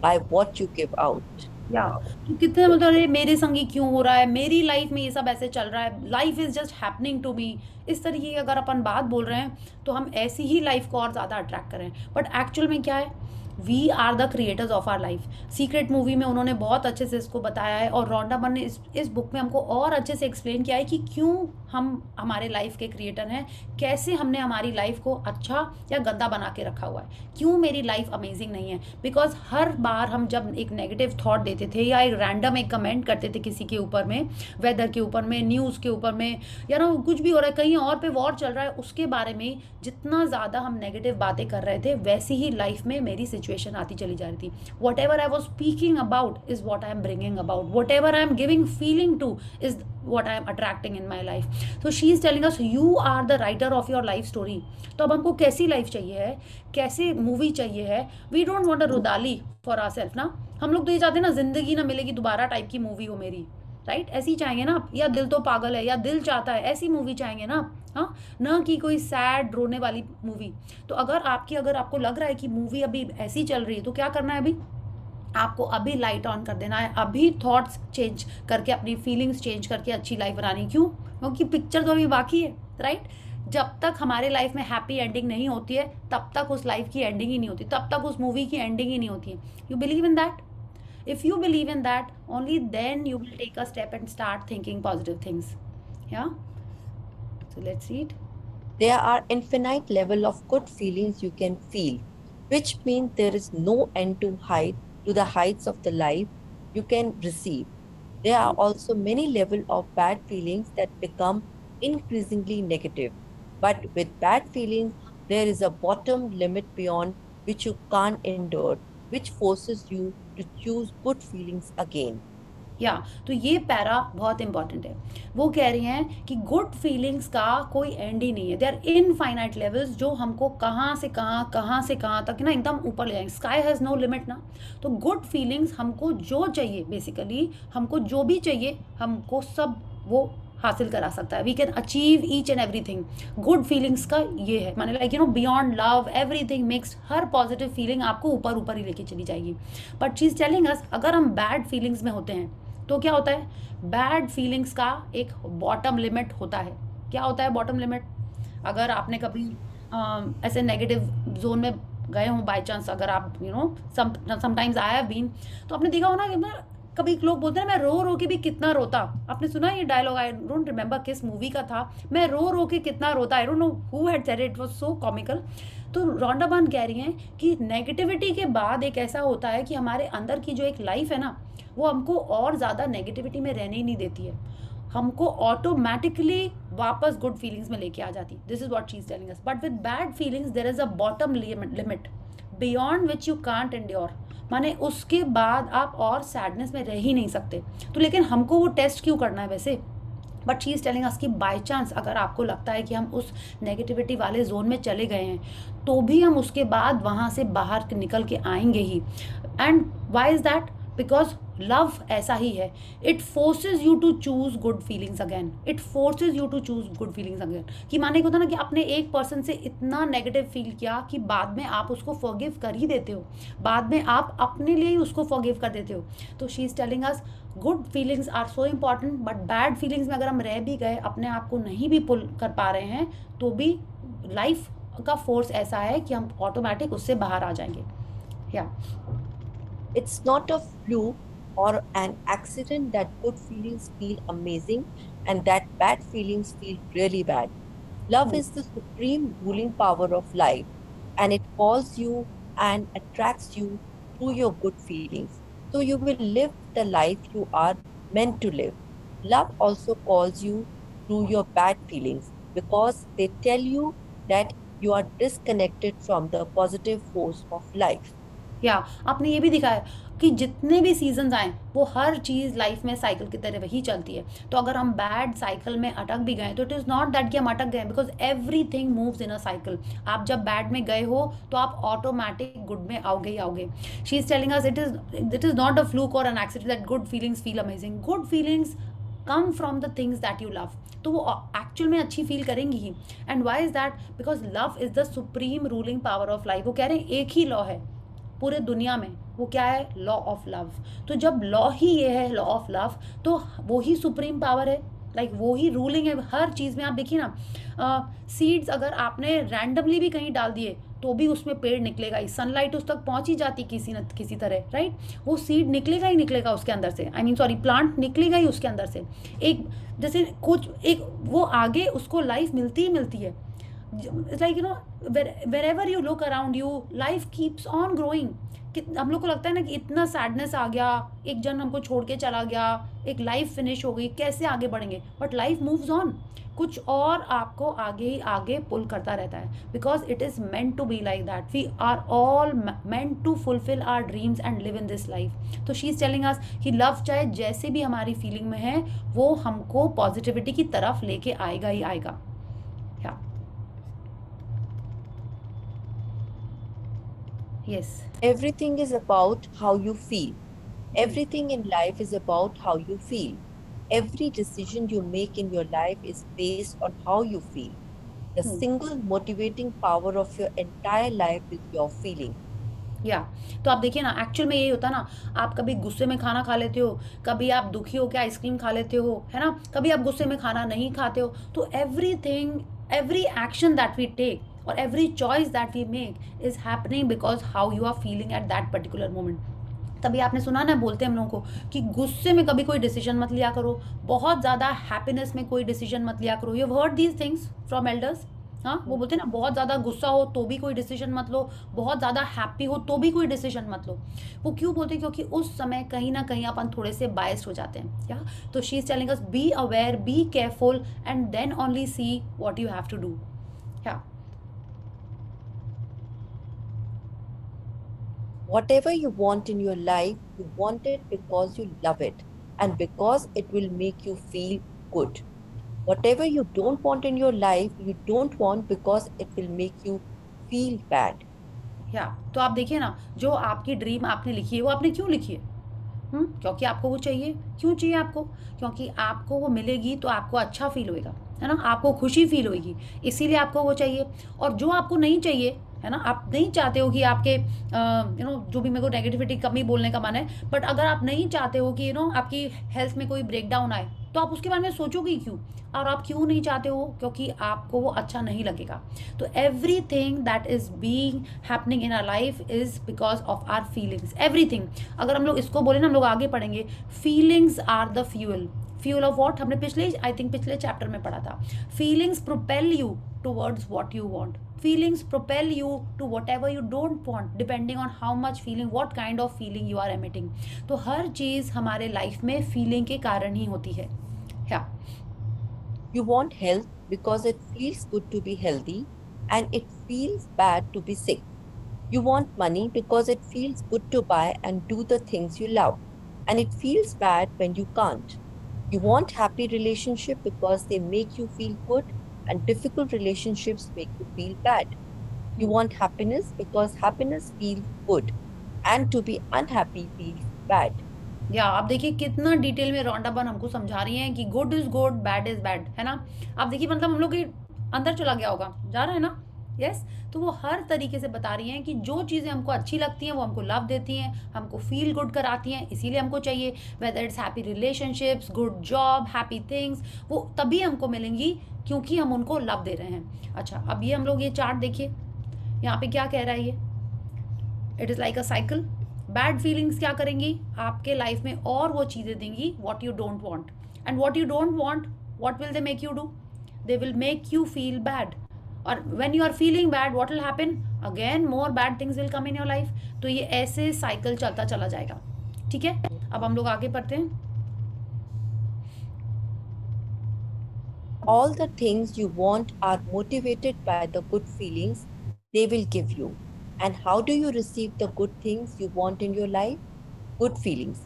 Speaker 3: by what you give out.
Speaker 1: या तो कितने मतलब अरे मेरे संग ही क्यों हो रहा है, मेरी लाइफ में ये सब ऐसे चल रहा है, life is just happening to me, इस तरीके की अगर अपन बात बोल रहे हैं तो हम ऐसी ही लाइफ को और ज़्यादा अट्रैक्ट करें। बट एक्चुअल में क्या है, we are the creators of our life. Secret movie में उन्होंने बहुत अच्छे से इसको बताया है, और रोंडा बर्न ने इस बुक में हमको और अच्छे से एक्सप्लेन किया है कि क्यों हम हमारे लाइफ के क्रिएटर हैं, कैसे हमने हमारी लाइफ को अच्छा या गंदा बना के रखा हुआ है, क्यों मेरी लाइफ अमेजिंग नहीं है। बिकॉज हर बार हम जब एक नेगेटिव थॉट देते थे या एक रैंडम एक कमेंट करते थे किसी के ऊपर में, वेदर के ऊपर में, न्यूज़ के ऊपर में, या ना कुछ भी हो रहा है, कहीं और पे वॉर चल रहा है, उसके बारे में जितना ज़्यादा हम नेगेटिव बातें कर रहे थे, वैसी ही लाइफ में मेरी सिचुएशन आती चली जा रही थी। What ever I was speaking about is what I am bringing about, what ever I am giving feeling two is what I am attracting in my life. So she is telling us you are the writer of your life story. तो अब हमको कैसी life चाहिए है, कैसी movie चाहिए है। We don't want a Rudaali for ourselves ना, हम लोग तो ये चाहते हैं ना जिंदगी ना मिलेगी दोबारा टाइप की मूवी हो मेरी, राइट? ऐसी चाहेंगे ना आप, या दिल तो पागल है या दिल चाहता है, ऐसी मूवी चाहेंगे ना आप, हाँ ना कि कोई सैड रोने वाली मूवी। तो अगर आपको लग रहा है कि मूवी अभी ऐसी चल रही है तो क्या करना है, अभी आपको अभी लाइट ऑन कर देना है, अभी थॉट्स चेंज करके, अपनी फीलिंग्स चेंज करके अच्छी लाइफ बनानी। क्यों? क्योंकि पिक्चर तो अभी बाकी है, राइट? जब तक हमारे लाइफ में हैप्पी एंडिंग नहीं होती है तब तक उस लाइफ की एंडिंग ही नहीं होती, तब तक उस मूवी की एंडिंग ही नहीं होती है। You believe in that? If you believe in that only then you will take a step and start thinking positive things. या so let's read.
Speaker 3: There are infinite level of good feelings you can feel, which means there is no end to the heights of the life you can receive. There are also many level of bad feelings that become increasingly negative. But with bad feelings, there is a bottom limit beyond which you can't endure, which forces you to choose good feelings again.
Speaker 1: या तो ये para बहुत important है। वो कह रही हैं कि गुड फीलिंग्स का कोई एंड ही नहीं है, दे आर इनफाइनाइट लेवल्स जो हमको कहाँ से कहाँ तक ना एकदम ऊपर ले जाएंगे। स्काई हैज़ नो लिमिट ना। तो गुड फीलिंग्स हमको जो चाहिए, बेसिकली हमको जो भी चाहिए, हमको सब वो हासिल करा सकता है। We can achieve each and everything. Good feelings का ये है, माने like beyond love everything mix, हर पॉजिटिव फीलिंग आपको ऊपर ऊपर ही लेके चली जाएगी। But she is telling us, अगर हम बैड फीलिंग्स में होते हैं तो क्या होता है, बैड फीलिंग्स का एक बॉटम लिमिट होता है। क्या होता है बॉटम लिमिट? अगर आपने कभी ऐसे नेगेटिव जोन में गए हों बाई चांस, अगर आप समटाइम्स आई हैव बीन, तो आपने देखा हो ना कि कभी लोग बोलते हैं मैं रो रो के भी कितना रोता। आपने सुना ये डायलॉग? आई डोंट रिमेंबर किस मूवी का था, मैं रो रो के कितना रोता। आई don't know who had said it, was so comical. तो रोंडा बर्न कह रही हैं कि नेगेटिविटी के बाद एक ऐसा होता है कि हमारे अंदर की जो एक लाइफ है ना, वो हमको और ज़्यादा नेगेटिविटी में रहने ही नहीं देती है, हमको ऑटोमेटिकली वापस गुड फीलिंग्स में लेके आ जाती। This is what she is telling us. But with bad feelings there is a bottom limit beyond which you can't endure, माने उसके बाद आप और सैडनेस में रह ही नहीं सकते। तो लेकिन हमको वो टेस्ट क्यों करना है वैसे? But she is telling us कि बाई चांस अगर आपको लगता है कि हम उस नेगेटिविटी वाले जोन में चले गए हैं, तो भी हम उसके बाद वहाँ से बाहर निकल के आएंगे ही। And why is that? Because love ऐसा ही है, it forces you to choose good feelings again, it forces you to choose good feelings again. कि माने को होता ना कि आपने एक पर्सन से इतना नेगेटिव फील किया कि बाद में आप उसको फॉरगिव कर ही देते हो, बाद में आप अपने लिए ही उसको फॉरगिव कर देते हो। तो she is telling us good feelings are so important, but bad feelings में अगर हम रह भी गए, अपने आप को नहीं भी पुल कर पा रहे हैं, तो भी लाइफ का फोर्स ऐसा है कि हम ऑटोमेटिक उससे बाहर आ जाएंगे। या
Speaker 3: It's not a fluke or an accident that good feelings feel amazing and that bad feelings feel really bad. Love is the supreme ruling power of life, and it calls you and attracts you through your good feelings. So you will live the life you are meant to live. Love also calls you through your bad feelings because they tell you that you are disconnected from the positive force of life.
Speaker 1: या आपने ये भी दिखाया कि जितने भी seasons आए वो हर चीज़ लाइफ में साइकिल की तरह वही चलती है। तो अगर हम बैड साइकिल में अटक भी गए तो इट इज़ नॉट दैट कि हम अटक गए, because everything moves in a cycle. आप जब बैड में गए हो तो आप ऑटोमेटिक गुड में आओगे ही आओगे। She is telling us it is not a fluke और an accident that good feelings feel amazing. Good feelings come from the things that you love, तो वो एक्चुअल में अच्छी फील करेंगी ही। And why is that? Because love is the supreme ruling power of life. वो कह रहे हैं एक ही लॉ है पूरे दुनिया में, वो क्या है? Law of love. तो जब लॉ ही ये है, लॉ ऑफ लव, तो वो ही सुप्रीम पावर है, लाइक वो ही रूलिंग है हर चीज़ में। आप देखिए ना, सीड्स अगर आपने रैंडमली भी कहीं डाल दिए तो भी उसमें पेड़ निकलेगा ही। सनलाइट उस तक पहुंच ही जाती किसी न किसी तरह, राइट? वो सीड निकलेगा ही निकलेगा उसके अंदर से, आई मीन सॉरी, प्लांट निकलेगा ही उसके अंदर से। एक जैसे कुछ एक वो आगे उसको लाइफ मिलती ही मिलती है। It's like, wherever you look around you, life keeps on growing. हम लोग को लगता है ना कि इतना सैडनेस आ गया, एक जन हमको छोड़ के चला गया, एक लाइफ फिनिश हो गई, कैसे आगे बढ़ेंगे? बट लाइफ मूव्स ऑन, कुछ और आपको आगे ही आगे पुल करता रहता है, because it is meant to be like that. We are all meant to fulfil our dreams and live in this life. तो शी इज़ टेलिंग अस कि लव चाहे जैसे भी हमारी फीलिंग में है, वो हमको पॉजिटिविटी की तरफ लेके आएगा ही आएगा। या yes,
Speaker 3: Everything is about how you feel. Everything in life is about how you feel. Every decision you make in your life is based on how you feel. The single motivating power of your entire life is your feeling.
Speaker 1: या तो आप देखिए ना, actual में यही होता है ना, आप कभी गुस्से में खाना खा लेते हो, कभी आप दुखी हो के आइसक्रीम खा लेते हो, है ना, कभी आप गुस्से में खाना नहीं खाते हो। तो everything, every action that we take और every choice that we make is happening because how you are feeling at that particular moment. तभी आपने सुना ना, बोलते हैं हम लोगों को कि गुस्से में कभी कोई डिसीजन मत लिया करो, बहुत ज़्यादा हैप्पीनेस में कोई डिसीजन मत लिया करो। You have heard these things from elders. हाँ, वो बोलते हैं ना, बहुत ज़्यादा गुस्सा हो तो भी कोई डिसीजन मत लो, बहुत ज़्यादा हैप्पी हो तो भी कोई डिसीजन मत लो। वो क्यों बोलते हैं? क्योंकि उस समय कहीं ना कहीं अपन थोड़े से बायस्ड हो जाते हैं। या तो she is telling us be aware, be careful and then only see what you have to do. Yeah
Speaker 3: Whatever you want in your life, you want it because you love it and because it will make you feel good. Whatever you don't want in your life, you don't want because it will make you feel bad.
Speaker 1: या तो आप देखिए ना, जो आपकी dream आपने लिखी है वो आपने क्यों लिखी है? क्योंकि आपको वो चाहिए। क्यों चाहिए आपको? क्योंकि आपको वो मिलेगी तो आपको अच्छा फील होएगा, है ना, आपको खुशी फील होएगी, इसीलिए आपको वो चाहिए। और जो आपको नहीं चाहिए, है ना, आप नहीं चाहते हो कि आपके जो भी मेरे को नेगेटिविटी कमी बोलने का मन है, बट अगर आप नहीं चाहते हो कि आपकी हेल्थ में कोई ब्रेकडाउन आए, तो आप उसके बारे में सोचोगे ही क्यों? और आप क्यों नहीं चाहते हो? क्योंकि आपको वो अच्छा नहीं लगेगा। तो everything that is being happening in our life is because of our feelings. Everything, अगर हम लोग इसको बोले ना, हम लोग आगे पढ़ेंगे, feelings are the fuel. Fuel of what? हमने पिछले चैप्टर में पढ़ा था। Feelings propel you towards what you want. Feelings propel you to whatever you don't want, depending on how much feeling, what kind of feeling you are emitting. तो हर चीज़ हमारे life में feeling के कारण ही होती है। Yeah.
Speaker 3: You want health because it feels good to be healthy and it feels bad to be sick. You want money because it feels good to buy and do the things you love, and it feels bad when you can't. You want happy relationship because they make you feel good and difficult relationships make you feel bad. You want happiness because happiness feels good and to be unhappy feels bad.
Speaker 1: या आप देखिए कितना detail में रॉन्डाबन हमको समझा रही हैं कि good is good, bad is bad, है ना। आप देखिए, मतलब हम लोग के अंदर चला गया होगा, जा रहा है ना। यस, तो वो हर तरीके से बता रही हैं कि जो चीज़ें हमको अच्छी लगती हैं वो हमको लव देती हैं, हमको फील गुड कराती हैं, इसीलिए हमको चाहिए। Whether it's happy relationships, good job, happy things, वो तभी हमको मिलेंगी क्योंकि हम उनको लव दे रहे हैं। अच्छा, अब ये हम लोग ये चार्ट देखिए, यहाँ पे क्या कह रहा है ये? It is like a cycle. Bad feelings क्या करेंगी? आपके लाइफ में और वो चीज़ें देंगी what you don't want, and what you don't want, what will they make you do? They will make you feel bad. और when you are feeling bad, what will happen? Again more bad things will come in your life. तो ये ऐसे cycle चलता चला जाएगा। ठीक है, अब हम लोग आगे पढ़ते हैं।
Speaker 3: All the things you want are motivated by the good feelings they will give you. And how do you receive the good things you want in your life? Good feelings.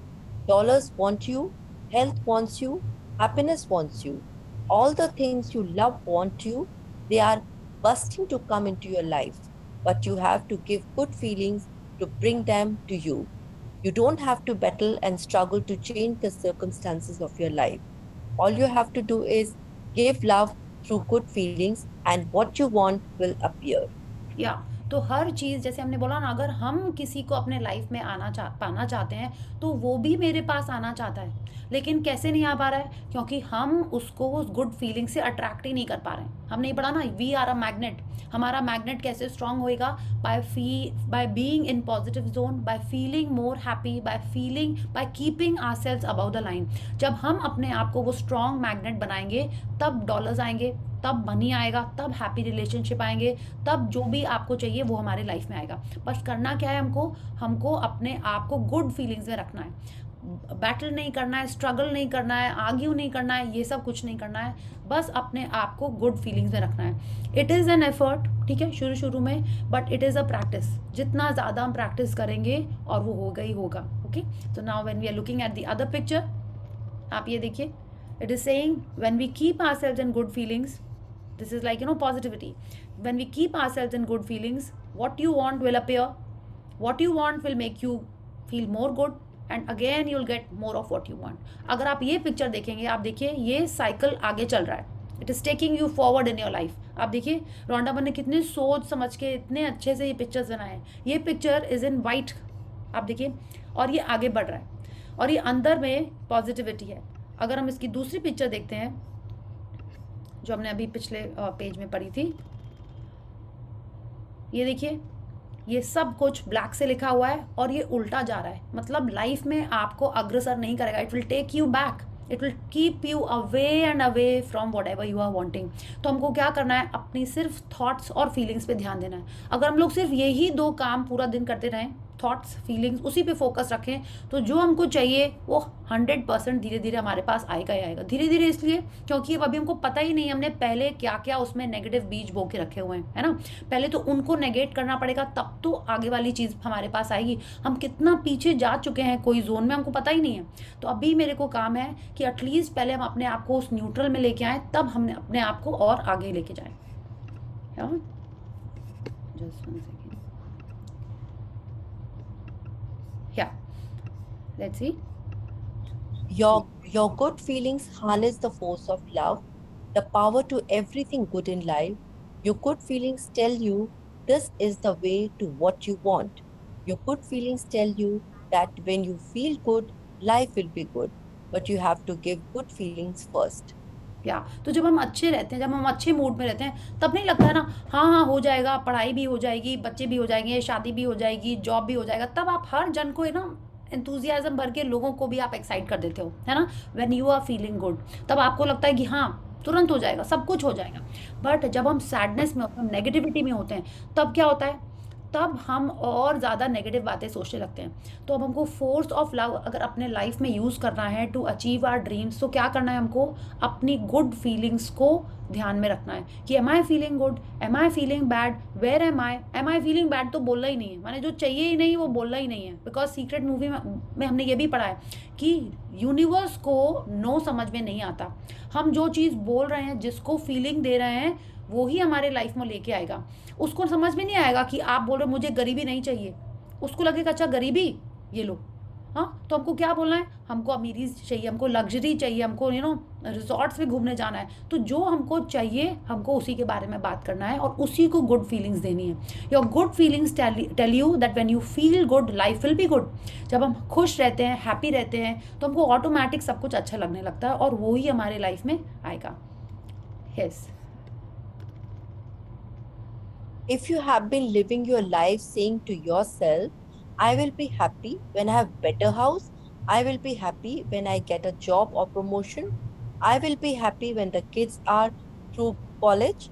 Speaker 3: Dollars want you, health wants you, happiness wants you. All the things you love want you. They are busting to come into your life, but you have to give good feelings to bring them to you. You don't have to battle and struggle to change the circumstances of your life. All you have to do is give love through good feelings, and what you want will appear.
Speaker 1: या तो हर चीज़ जैसे हमने बोला ना, अगर हम किसी को अपने लाइफ में पाना चाहते हैं तो वो भी मेरे पास आना चाहता है, लेकिन कैसे नहीं आ पा रहा है? क्योंकि हम उसको उस गुड फीलिंग से अट्रैक्ट ही नहीं कर पा रहे हैं। हम नहीं पढ़ा ना, वी आर अ मैग्नेट। हमारा मैग्नेट कैसे स्ट्रांग होएगा? By being in positive zone, by feeling more happy, by keeping ourselves above the line. जब हम अपने आप को वो स्ट्रांग मैग्नेट बनाएंगे, तब डॉलर्स आएंगे, तब मनी आएगा, तब हैप्पी रिलेशनशिप आएंगे, तब जो भी आपको चाहिए वो हमारे लाइफ में आएगा। बस करना क्या है हमको अपने आप को गुड फीलिंग्स में रखना है। बैटल नहीं करना है, स्ट्रगल नहीं करना है, आर्ग्यू नहीं करना है, ये सब कुछ नहीं करना है। बस अपने आप को गुड फीलिंग्स में रखना है। इट इज़ एन एफर्ट, ठीक है, शुरू में, but it is a practice. जितना ज़्यादा हम प्रैक्टिस करेंगे और वो होगा ही होगा। ओके, तो now when we are looking at the other picture, आप ये देखिए, it is saying when we keep ourselves in good feelings, this is like, positivity. When we keep ourselves in good feelings, what you want will appear. What you want will make you feel more good, and again you'll get more of what you want. अगर आप ये picture देखेंगे, आप देखिए ये cycle आगे चल रहा है। It is taking you forward in your life. आप देखिए रोंडा बन ने कितने सोच समझ के इतने अच्छे से ये पिक्चर्स बनाए हैं। ये पिक्चर इज़ इन वाइट, आप देखिए, और ये आगे बढ़ रहा है, और ये अंदर में पॉजिटिविटी है। अगर हम इसकी दूसरी पिक्चर देखते हैं जो हमने अभी पिछले पेज में पढ़ी थी, ये देखिए, ये सब कुछ ब्लैक से लिखा हुआ है और ये उल्टा जा रहा है। मतलब लाइफ में आपको अग्रसर नहीं करेगा, it will take you back, it will keep you away and away from whatever you are wanting. तो हमको क्या करना है? अपनी सिर्फ थॉट्स और फीलिंग्स पे ध्यान देना है। अगर हम लोग सिर्फ यही दो काम पूरा दिन करते रहें, थॉट्स, फीलिंग्स, उसी पे फोकस रखें, तो जो हमको चाहिए वो 100% धीरे धीरे हमारे पास आएगा ही आएगा। धीरे धीरे इसलिए क्योंकि अब अभी हमको पता ही नहीं हमने पहले क्या क्या उसमें नेगेटिव बीज बो के रखे हुए हैं, है ना। पहले तो उनको नेगेट करना पड़ेगा, तब तो आगे वाली चीज़ हमारे पास आएगी। हम कितना पीछे जा चुके हैं कोई जोन में, हमको पता ही नहीं है। तो अभी मेरे को काम है कि एटलीस्ट पहले हम अपने आप को उस न्यूट्रल में लेके आएँ, तब हमने अपने आप को और आगे लेके जाएँ। Just one second, yeah, let's see.
Speaker 3: Your good feelings harness the force of love, the power to everything good in life. Your good feelings tell you this is the way to what you want. Your good feelings tell you that when you feel good, life will be good. But you have to give good feelings first.
Speaker 1: या तो जब हम अच्छे रहते हैं, जब हम अच्छे मूड में रहते हैं, तब नहीं लगता है ना, हाँ हो जाएगा, पढ़ाई भी हो जाएगी, बच्चे भी हो जाएंगे, शादी भी हो जाएगी, जॉब भी हो जाएगा। तब आप हर जन को ना एंथुजियाज्म भर के लोगों को भी आप एक्साइट कर देते हो, है ना। When you are feeling good, तब आपको लगता है कि हाँ तुरंत हो जाएगा, सब कुछ हो जाएगा। बट जब हम सैडनेस में होते हैं, नेगेटिविटी में होते हैं, तब क्या होता है? तब हम और ज़्यादा नेगेटिव बातें सोचने लगते हैं। तो अब हमको फोर्स ऑफ लव अगर अपने लाइफ में यूज़ करना है टू अचीव आवर ड्रीम्स, तो क्या करना है? हमको अपनी गुड फीलिंग्स को ध्यान में रखना है कि am I feeling good, am I feeling bad, where am I feeling bad तो बोलना ही नहीं है, माने जो चाहिए ही नहीं वो बोलना ही नहीं है। बिकॉज सीक्रेट मूवी में हमने ये भी पढ़ा है कि यूनिवर्स को नो समझ में नहीं आता। हम जो चीज़ बोल रहे हैं, जिसको फीलिंग दे रहे हैं, वो ही हमारे लाइफ में लेके आएगा। उसको समझ में नहीं आएगा कि आप बोल रहे मुझे गरीबी नहीं चाहिए, उसको लगेगा अच्छा गरीबी ये लो, हाँ तो हमको क्या बोलना है? हमको अमीरी चाहिए, हमको लग्जरी चाहिए, हमको रिजॉर्ट्स में घूमने जाना है। तो जो हमको चाहिए हमको उसी के बारे में बात करना है और उसी को गुड फीलिंग्स देनी है। Your good feelings tell you that when you feel good, life will be good. जब हम खुश रहते हैं, हैप्पी रहते हैं, तो हमको ऑटोमेटिक सब कुछ अच्छा लगने लगता है और वो ही हमारे लाइफ में आएगा। Yes.
Speaker 3: If you have been living your life saying to yourself, I will be happy when I have better house, I will be happy when I get a job or promotion, I will be happy when the kids are through college,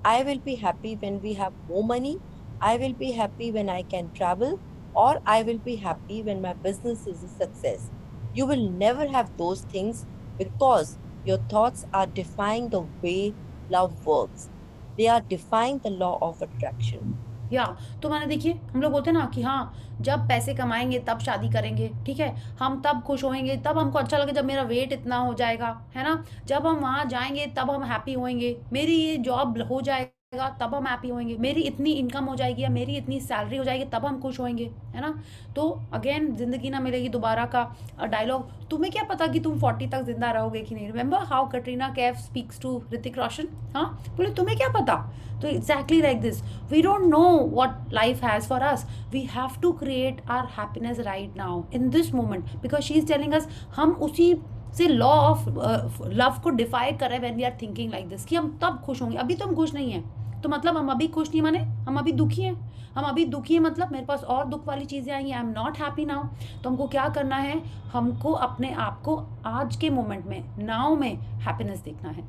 Speaker 3: I will be happy when we have more money, I will be happy when I can travel, or I will be happy when my business is a success. You will never have those things because your thoughts are defying the way love works. They are defying the law of attraction.
Speaker 1: या तो मैंने देखिए हम लोग बोलते हैं ना कि हाँ जब पैसे कमाएंगे तब शादी करेंगे, ठीक है, हम तब खुश होएंगे, तब हमको अच्छा लगे जब मेरा वेट इतना हो जाएगा, है ना, जब हम वहाँ जाएंगे तब हम हैप्पी होएंगे, मेरी ये जॉब हो जाएगा तब हम हैप्पी होएंगे, मेरी इतनी इनकम हो जाएगी या मेरी इतनी सैलरी हो जाएगी तब हम खुश होएंगे, है ना। तो अगेन जिंदगी ना मिलेगी दोबारा का डायलॉग, तुम्हें क्या पता कि तुम 40 तक जिंदा रहोगे कि नहीं। Remember how Katrina Kaif speaks to Hrithik Roshan, हाँ बोले तुम्हें क्या पता। तो exactly like this, we don't know what life has for us, we have to create our happiness right now in this moment, because she is telling us हम उसी से law of love को डिफाई कर रहे हैं when we are thinking like this कि हम तब खुश होंगे। अभी तो हम खुश नहीं हैं तो मतलब हम अभी खुश नहीं, माने हम अभी दुखी हैं, हम अभी दुखी हैं मतलब मेरे पास और दुख वाली चीज़ें आएंगी, I am not happy now. तो हमको क्या करना है, हमको अपने आप को आज के मोमेंट में नाउ में हैप्पीनेस देखना है।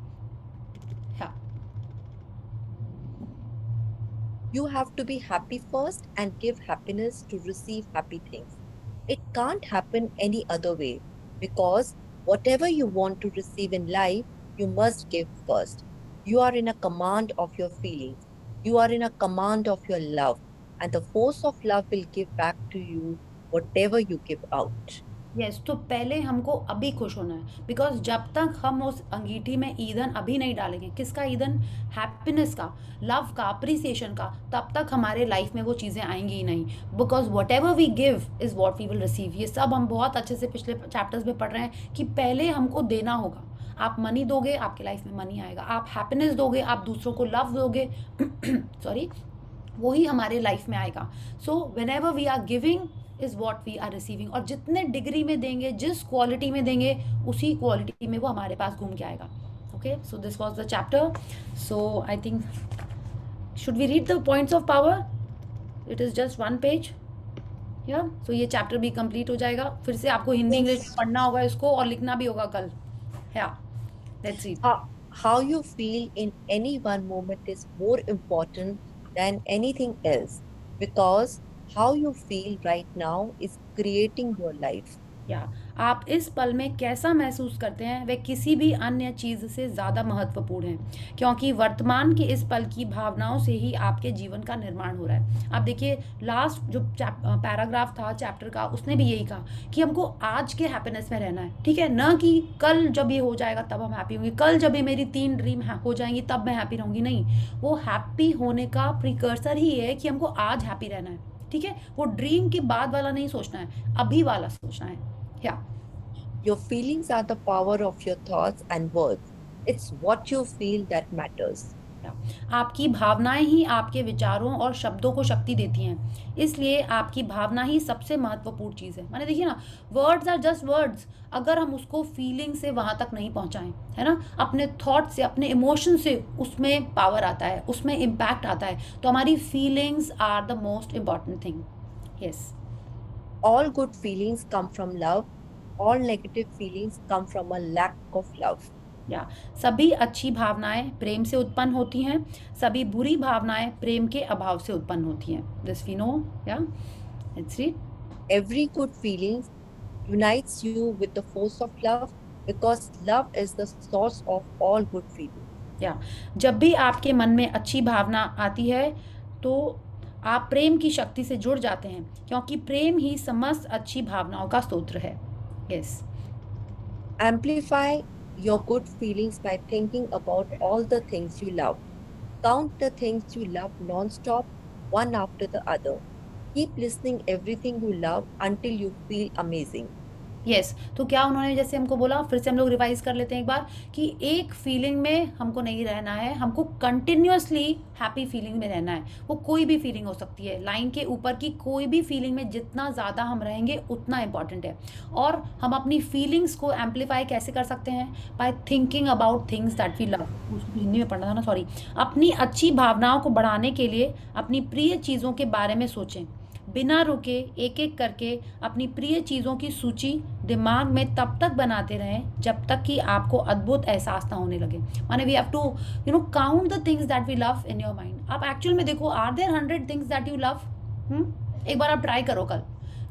Speaker 1: हाँ
Speaker 3: You have to be happy first and give happiness to receive happy things. It can't happen any other way because whatever you want to receive in life, you must give first. You are in a command of your feelings. You are in a command of your love. And the force of love will give back to you whatever you give out.
Speaker 1: Yes तो पहले हमको अभी खुश होना है, because जब तक हम उस अंगीठी में ईंधन अभी नहीं डालेंगे, किसका ईंधन, हैप्पीनेस का, लव का, अप्रिसिएशन का, तब तक हमारे लाइफ में वो चीज़ें आएंगी ही नहीं। Because whatever we give is what we will receive. ये सब हम बहुत अच्छे से पिछले चैप्टर्स में पढ़ रहे हैं कि पहले हमको देना होगा। आप मनी दोगे आपके लाइफ में मनी आएगा, आप हैप्पीनेस दोगे, आप दूसरों को लव दोगे सॉरी, वही हमारे लाइफ में आएगा। So whenever we are giving is what we are receiving, और जितने डिग्री में देंगे, जिस क्वालिटी में देंगे, उसी क्वालिटी में वो हमारे पास घूम के आएगा। Okay, so this was the chapter. So I think should we read the points of power, it is just 1 page yeah. सो ये चैप्टर भी कंप्लीट हो जाएगा। फिर से आपको हिंदी इंग्लिश पढ़ना होगा इसको और लिखना भी होगा कल। या let's read.
Speaker 3: How you feel in any one moment is more important than anything else because how you feel right now is creating your life.
Speaker 1: या आप इस पल में कैसा महसूस करते हैं वह किसी भी अन्य चीज़ से ज़्यादा महत्वपूर्ण है, क्योंकि वर्तमान के इस पल की भावनाओं से ही आपके जीवन का निर्माण हो रहा है। आप देखिए लास्ट जो पैराग्राफ था चैप्टर का, उसने भी यही कहा कि हमको आज के हैप्पीनेस में रहना है, ठीक है, ना कि कल जब ये हो जाएगा तब हम हैप्पी होंगे, कल जब ये मेरी 3 ड्रीम हो जाएंगी तब मैं हैप्पी रहूँगी। नहीं, वो हैप्पी होने का प्रिकर्सर ही है कि हमको आज हैप्पी रहना है, ठीक है। वो ड्रीम के बाद वाला नहीं सोचना है, अभी वाला सोचना है। Yeah.
Speaker 3: Your feelings are the power of your thoughts and words. It's what you feel that matters.
Speaker 1: आपकी भावनाएं ही आपके विचारों और शब्दों को शक्ति देती हैं, इसलिए आपकी भावना ही सबसे महत्वपूर्ण चीज़ है। माने देखिए ना, वर्ड्स आर जस्ट वर्ड्स, अगर हम उसको फीलिंग से वहाँ तक नहीं पहुँचाएं, है ना, अपने थॉट से, अपने इमोशन से उसमें पावर आता है, उसमें इम्पैक्ट आता है, तो हमारी feelings are the most important thing. Yes,
Speaker 3: All good feelings come from love. All negative feelings come from a lack of love.
Speaker 1: या सभी अच्छी भावनाएं प्रेम से उत्पन्न होती हैं, सभी बुरी भावनाएं प्रेम के अभाव से उत्पन्न होती हैं। This we know. या let's read.
Speaker 3: Every good feeling unites you with the force of love because love is the source of all good feelings.
Speaker 1: या जब भी आपके मन में अच्छी भावना आती है तो आप प्रेम की शक्ति से जुड़ जाते हैं, क्योंकि प्रेम ही समस्त अच्छी भावनाओं का स्रोत है। Yes,
Speaker 3: Amplify your good feelings by thinking about all the things you love. Count the things you love non-stop, one after the other. Keep listening everything you love until you feel amazing.
Speaker 1: Yes तो क्या उन्होंने जैसे हमको बोला, फिर से हम लोग रिवाइज कर लेते हैं एक बार, कि एक फीलिंग में हमको नहीं रहना है, हमको कंटिन्यूअसली हैप्पी फीलिंग में रहना है। वो कोई भी फीलिंग हो सकती है, लाइन के ऊपर की कोई भी फीलिंग में जितना ज़्यादा हम रहेंगे उतना इम्पॉर्टेंट है। और हम अपनी फीलिंग्स को एम्पलीफाई कैसे कर सकते हैं, by thinking about things that we love. उसको हिंदी में पढ़ना था ना, सॉरी। अपनी अच्छी भावनाओं को बढ़ाने के लिए अपनी प्रिय चीज़ों के बारे में सोचें, बिना रुके एक एक करके अपनी प्रिय चीज़ों की सूची दिमाग में तब तक बनाते रहें जब तक कि आपको अद्भुत एहसास ना होने लगे। माने we have to count the things that we love in your mind. आप एक्चुअल में देखो, are there 100 things that you love? एक बार आप ट्राई करो कल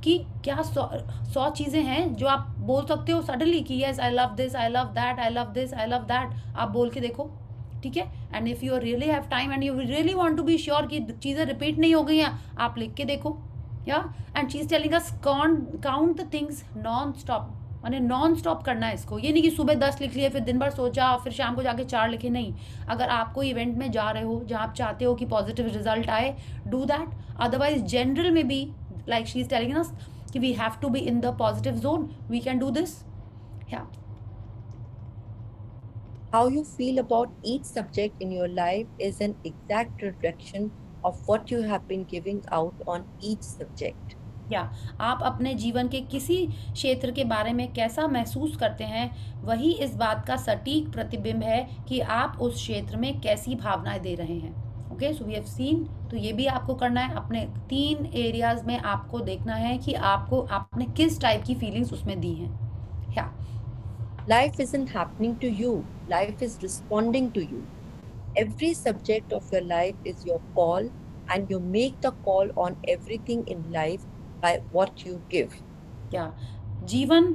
Speaker 1: कि क्या 100 चीज़ें हैं जो आप बोल सकते हो सडनली कि yes I love this, I love that, I love this, I love that. आप बोल के देखो, ठीक है. And if you really have time and you really want to be sure कि चीज़ें रिपीट नहीं हो गई हैं, आप लिख के देखो. या and she is telling us count the things non stop, मैंने नॉन स्टॉप करना है इसको. ये नहीं कि सुबह 10 लिख लिए, फिर दिन भर सोचा, फिर शाम को जाके 4 लिखे. नहीं. अगर आप कोई इवेंट में जा रहे हो जहाँ आप चाहते हो कि पॉजिटिव रिजल्ट आए, डू दैट. अदरवाइज जनरल में भी like she is telling us कि we have to be in the positive zone, we can do this. या
Speaker 3: How you feel about each subject in your life is an exact reflection of what you have been giving out on each subject.
Speaker 1: या आप अपने जीवन के किसी क्षेत्र के बारे में कैसा महसूस करते हैं, वही इस बात का सटीक प्रतिबिंब है कि आप उस क्षेत्र में कैसी भावनाएं दे रहे हैं. Okay, so we have seen. तो ये भी आपको करना है. अपने 3 एरियाज में आपको देखना है कि आपने किस टाइप की फीलिंग्स उसमें दी हैं. या
Speaker 3: Life isn't happening to you, life is responding to you. Every subject of your life is your call, and you make the call on everything in life by what you give.
Speaker 1: या जीवन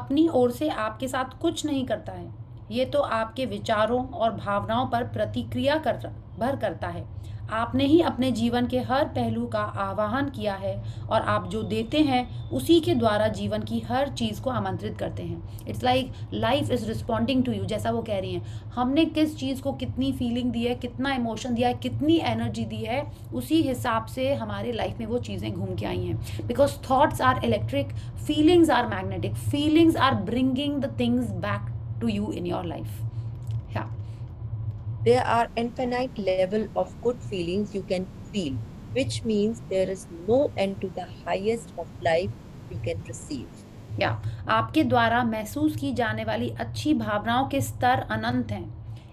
Speaker 1: अपनी ओर से आपके साथ कुछ नहीं करता है. ये तो आपके विचारों और भावनाओं पर प्रतिक्रिया करता है. आपने ही अपने जीवन के हर पहलू का आह्वान किया है और आप जो देते हैं उसी के द्वारा जीवन की हर चीज़ को आमंत्रित करते हैं. It's like life is responding to you, जैसा वो कह रही हैं. हमने किस चीज़ को कितनी फीलिंग दी है, कितना इमोशन दिया है, कितनी एनर्जी दी है, उसी हिसाब से हमारे लाइफ में वो चीज़ें घूम के आई हैं. Because thoughts are electric, feelings are magnetic, feelings are bringing the things back to you in your life. Yeah.
Speaker 3: There are infinite level of good feelings you can feel, which means there is no end to the highest of life you can receive.
Speaker 1: Yeah. आपके द्वारा महसूस की जाने वाली अच्छी भावनाओं के स्तर अनंत हैं.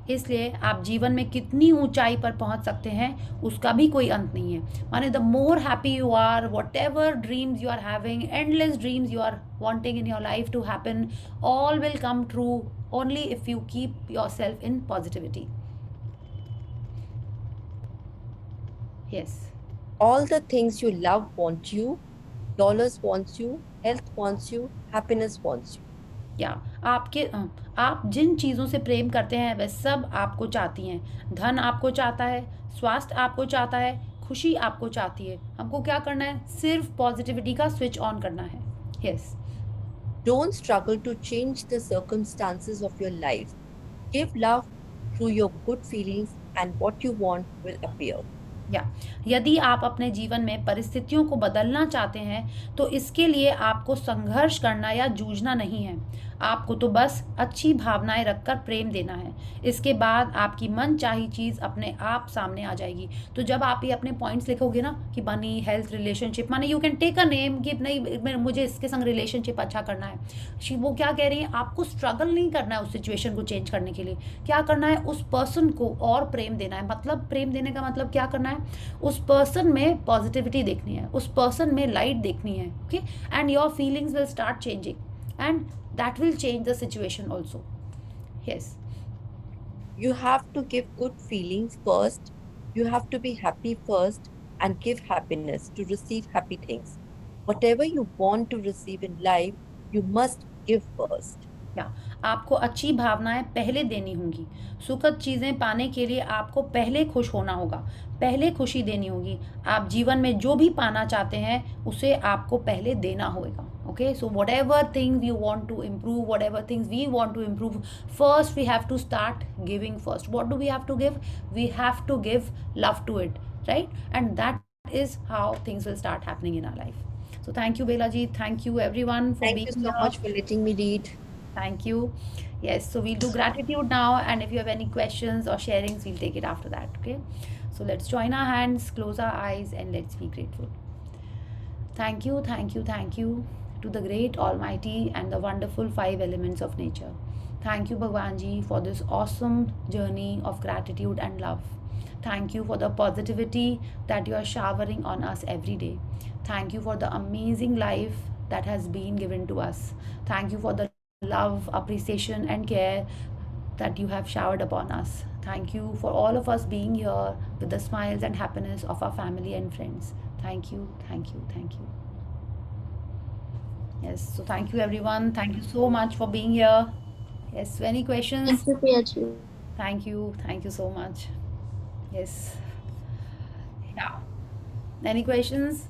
Speaker 1: इसलिए आप जीवन में कितनी ऊंचाई पर पहुंच सकते हैं उसका भी कोई अंत नहीं है. माने the more happy you are, whatever dreams you are having, endless dreams you are wanting in your life to happen, all will come true only if you keep yourself in positivity. Yes.
Speaker 3: All the things you love want you, dollars wants you, health wants you, happiness wants you.
Speaker 1: या आप जिन चीज़ों से प्रेम करते हैं वह सब आपको चाहती हैं. धन आपको चाहता है, स्वास्थ्य आपको चाहता है, खुशी आपको चाहती है. हमको क्या करना है? सिर्फ पॉजिटिविटी का स्विच ऑन करना है. Yes.
Speaker 3: Don't struggle to change the circumstances of your life. Give love through your good feelings and what you want will appear.
Speaker 1: या यदि आप अपने जीवन में परिस्थितियों को बदलना चाहते हैं तो इसके लिए आपको संघर्ष करना या जूझना नहीं है. आपको तो बस अच्छी भावनाएं रखकर प्रेम देना है. इसके बाद आपकी मनचाही चीज़ अपने आप सामने आ जाएगी. तो जब आप ये अपने पॉइंट्स लिखोगे ना कि मनी, हेल्थ, रिलेशनशिप, माने you can take a name कि नहीं मुझे इसके संग रिलेशनशिप अच्छा करना है. वो क्या कह रही है? आपको स्ट्रगल नहीं करना है उस सिचुएशन को चेंज करने के लिए. क्या करना है? उस पर्सन को और प्रेम देना है. मतलब प्रेम देने का मतलब क्या करना है? उस पर्सन में पॉजिटिविटी देखनी है, उस पर्सन में लाइट देखनी है. Okay, and your feelings will start changing and that will change the situation also. Yes.
Speaker 3: You have to give good feelings first. You have to be happy first and give happiness to receive happy things. Whatever you want to receive in life, you must give first.
Speaker 1: आपको अच्छी भावनाएं पहले देनी होंगी. सुखद चीज़ें पाने के लिए आपको पहले खुश होना होगा, पहले खुशी देनी होगी. आप जीवन में जो भी पाना चाहते हैं उसे आपको पहले देना होगा. Okay, so whatever things you want to improve, whatever things we want to improve, first we have to start giving first. What do we have to give? We have to give love to it, right? And that is how things will start happening in our life. So thank you, Bela ji. Thank you everyone for
Speaker 3: Thank
Speaker 1: being
Speaker 3: you so
Speaker 1: here.
Speaker 3: much for letting me read.
Speaker 1: Thank you. Yes, so we'll do gratitude now, and if you have any questions or sharings, we'll take it after that. Okay, so let's join our hands, close our eyes, and let's be grateful. Thank you, thank you, thank you to the great Almighty and the wonderful 5 elements of nature. Thank you, Bhagwan Ji, for this awesome journey of gratitude and love. Thank you for the positivity that you are showering on us every day. Thank you for the amazing life that has been given to us. Thank you for the love, appreciation, and care that you have showered upon us. Thank you for all of us being here with the smiles and happiness of our family and friends. Thank you, thank you, thank you. Yes, so thank you everyone. Thank you so much for being here. Yes, so any questions?
Speaker 2: Thank you, Priyaji.
Speaker 1: Thank you so much. Yes. Yeah. Any questions?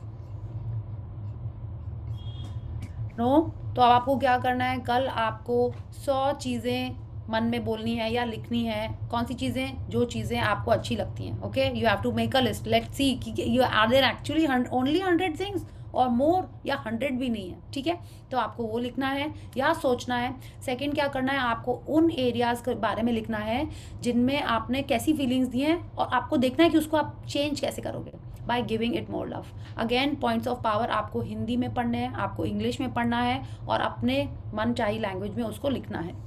Speaker 1: No? तो अब आपको क्या करना है, कल आपको 100 चीज़ें मन में बोलनी है या लिखनी है. कौन सी चीज़ें? जो चीज़ें आपको अच्छी लगती हैं. Okay, you have to make a list. Let's see कि you are there actually only 100 things और मोर, या 100 भी नहीं है. ठीक है, तो आपको वो लिखना है या सोचना है. सेकंड क्या करना है, आपको उन एरियाज़ के बारे में लिखना है जिनमें आपने कैसी फीलिंग्स दी हैं, और आपको देखना है कि उसको आप चेंज कैसे करोगे, by giving it more love. Again, points of power आपको हिंदी में पढ़ने हैं, आपको इंग्लिश में पढ़ना है, और अपने मन चाहिए लैंग्वेज में उसको लिखना है.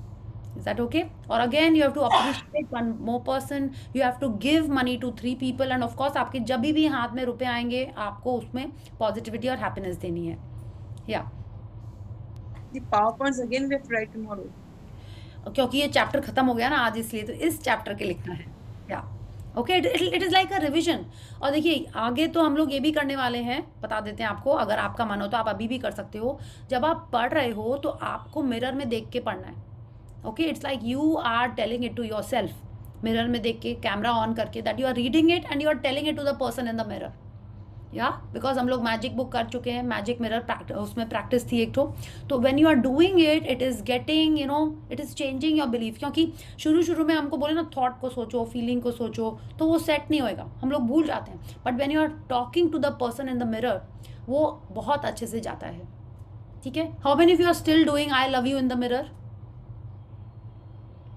Speaker 1: Is that okay? Or again, you have to appreciate one more person. You have to give money to 3 people, and of course, आपके जब भी हाथ में रुपए आएंगे, आपको उसमें पॉजिटिविटी और हैप्पीनेस देनी है. या
Speaker 5: The PowerPoints again we have to write tomorrow.
Speaker 1: क्योंकि ये चैप्टर खत्म हो गया ना आज, इसलिए तो इस चैप्टर के लिखना है. या okay, it is like a revision. और देखिए, आगे तो हम लोग ये भी करने वाले हैं, बता देते हैं आपको. अगर आपका मन हो तो आप अभी भी कर सकते हो. जब आप पढ़ रहे हो तो आपको मिरर में देख के पढ़ना है. Okay, it's like you are telling it to yourself. Mirror में देख के, कैमरा ऑन करके, that you are reading it and you are telling it to the person in the mirror. Yeah because हम लोग magic book कर चुके हैं, magic mirror उसमें प्रैक्टिस थी एक तो when you are doing it, it is getting, you know, it is changing your belief. क्योंकि शुरू में हमको बोले ना, थॉट को सोचो, फीलिंग को सोचो, तो वो सेट नहीं होएगा, हम लोग भूल जाते हैं. But when you are talking to the person in the mirror, वो बहुत अच्छे से जाता है. ठीक है, how many of you are still doing I love you in the mirror?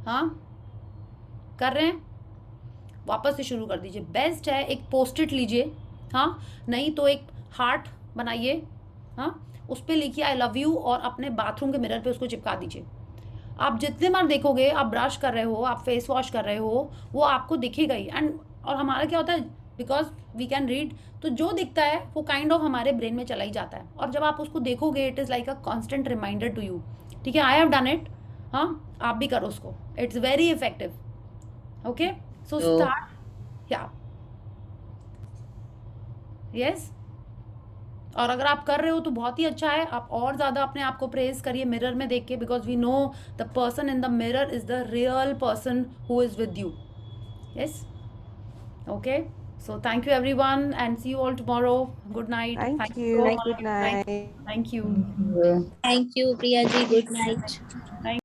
Speaker 1: हाँ, कर रहे हैं? वापस से शुरू कर दीजिए. बेस्ट है एक पोस्ट इट लीजिए, हाँ, नहीं तो एक हार्ट बनाइए, हाँ, उस पर लिखिए आई लव यू, और अपने बाथरूम के मिरर पे उसको चिपका दीजिए. आप जितने बार देखोगे, आप ब्रश कर रहे हो, आप फेस वॉश कर रहे हो, वो आपको दिखेगा ही. एंड और हमारा क्या होता है, बिकॉज वी कैन रीड, तो जो दिखता है वो काइंड ऑफ हमारे ब्रेन में चला ही जाता है. और जब आप उसको देखोगे, it is like a constant reminder to you. ठीक है, आई हैव डन इट. हाँ, आप भी करो उसको, it's very effective. Okay, so start. या यस, और अगर आप कर रहे हो तो बहुत ही अच्छा है. आप और ज़्यादा अपने आप को प्रेज करिए मिरर में देख के, because we know the person in the mirror is the real person who is with you. Yes, okay, so thank you everyone and see you all tomorrow. Good night.
Speaker 8: Thank you.
Speaker 1: so much.
Speaker 8: Good night.
Speaker 1: Thank you.
Speaker 2: Thank you, Priya ji. Good night.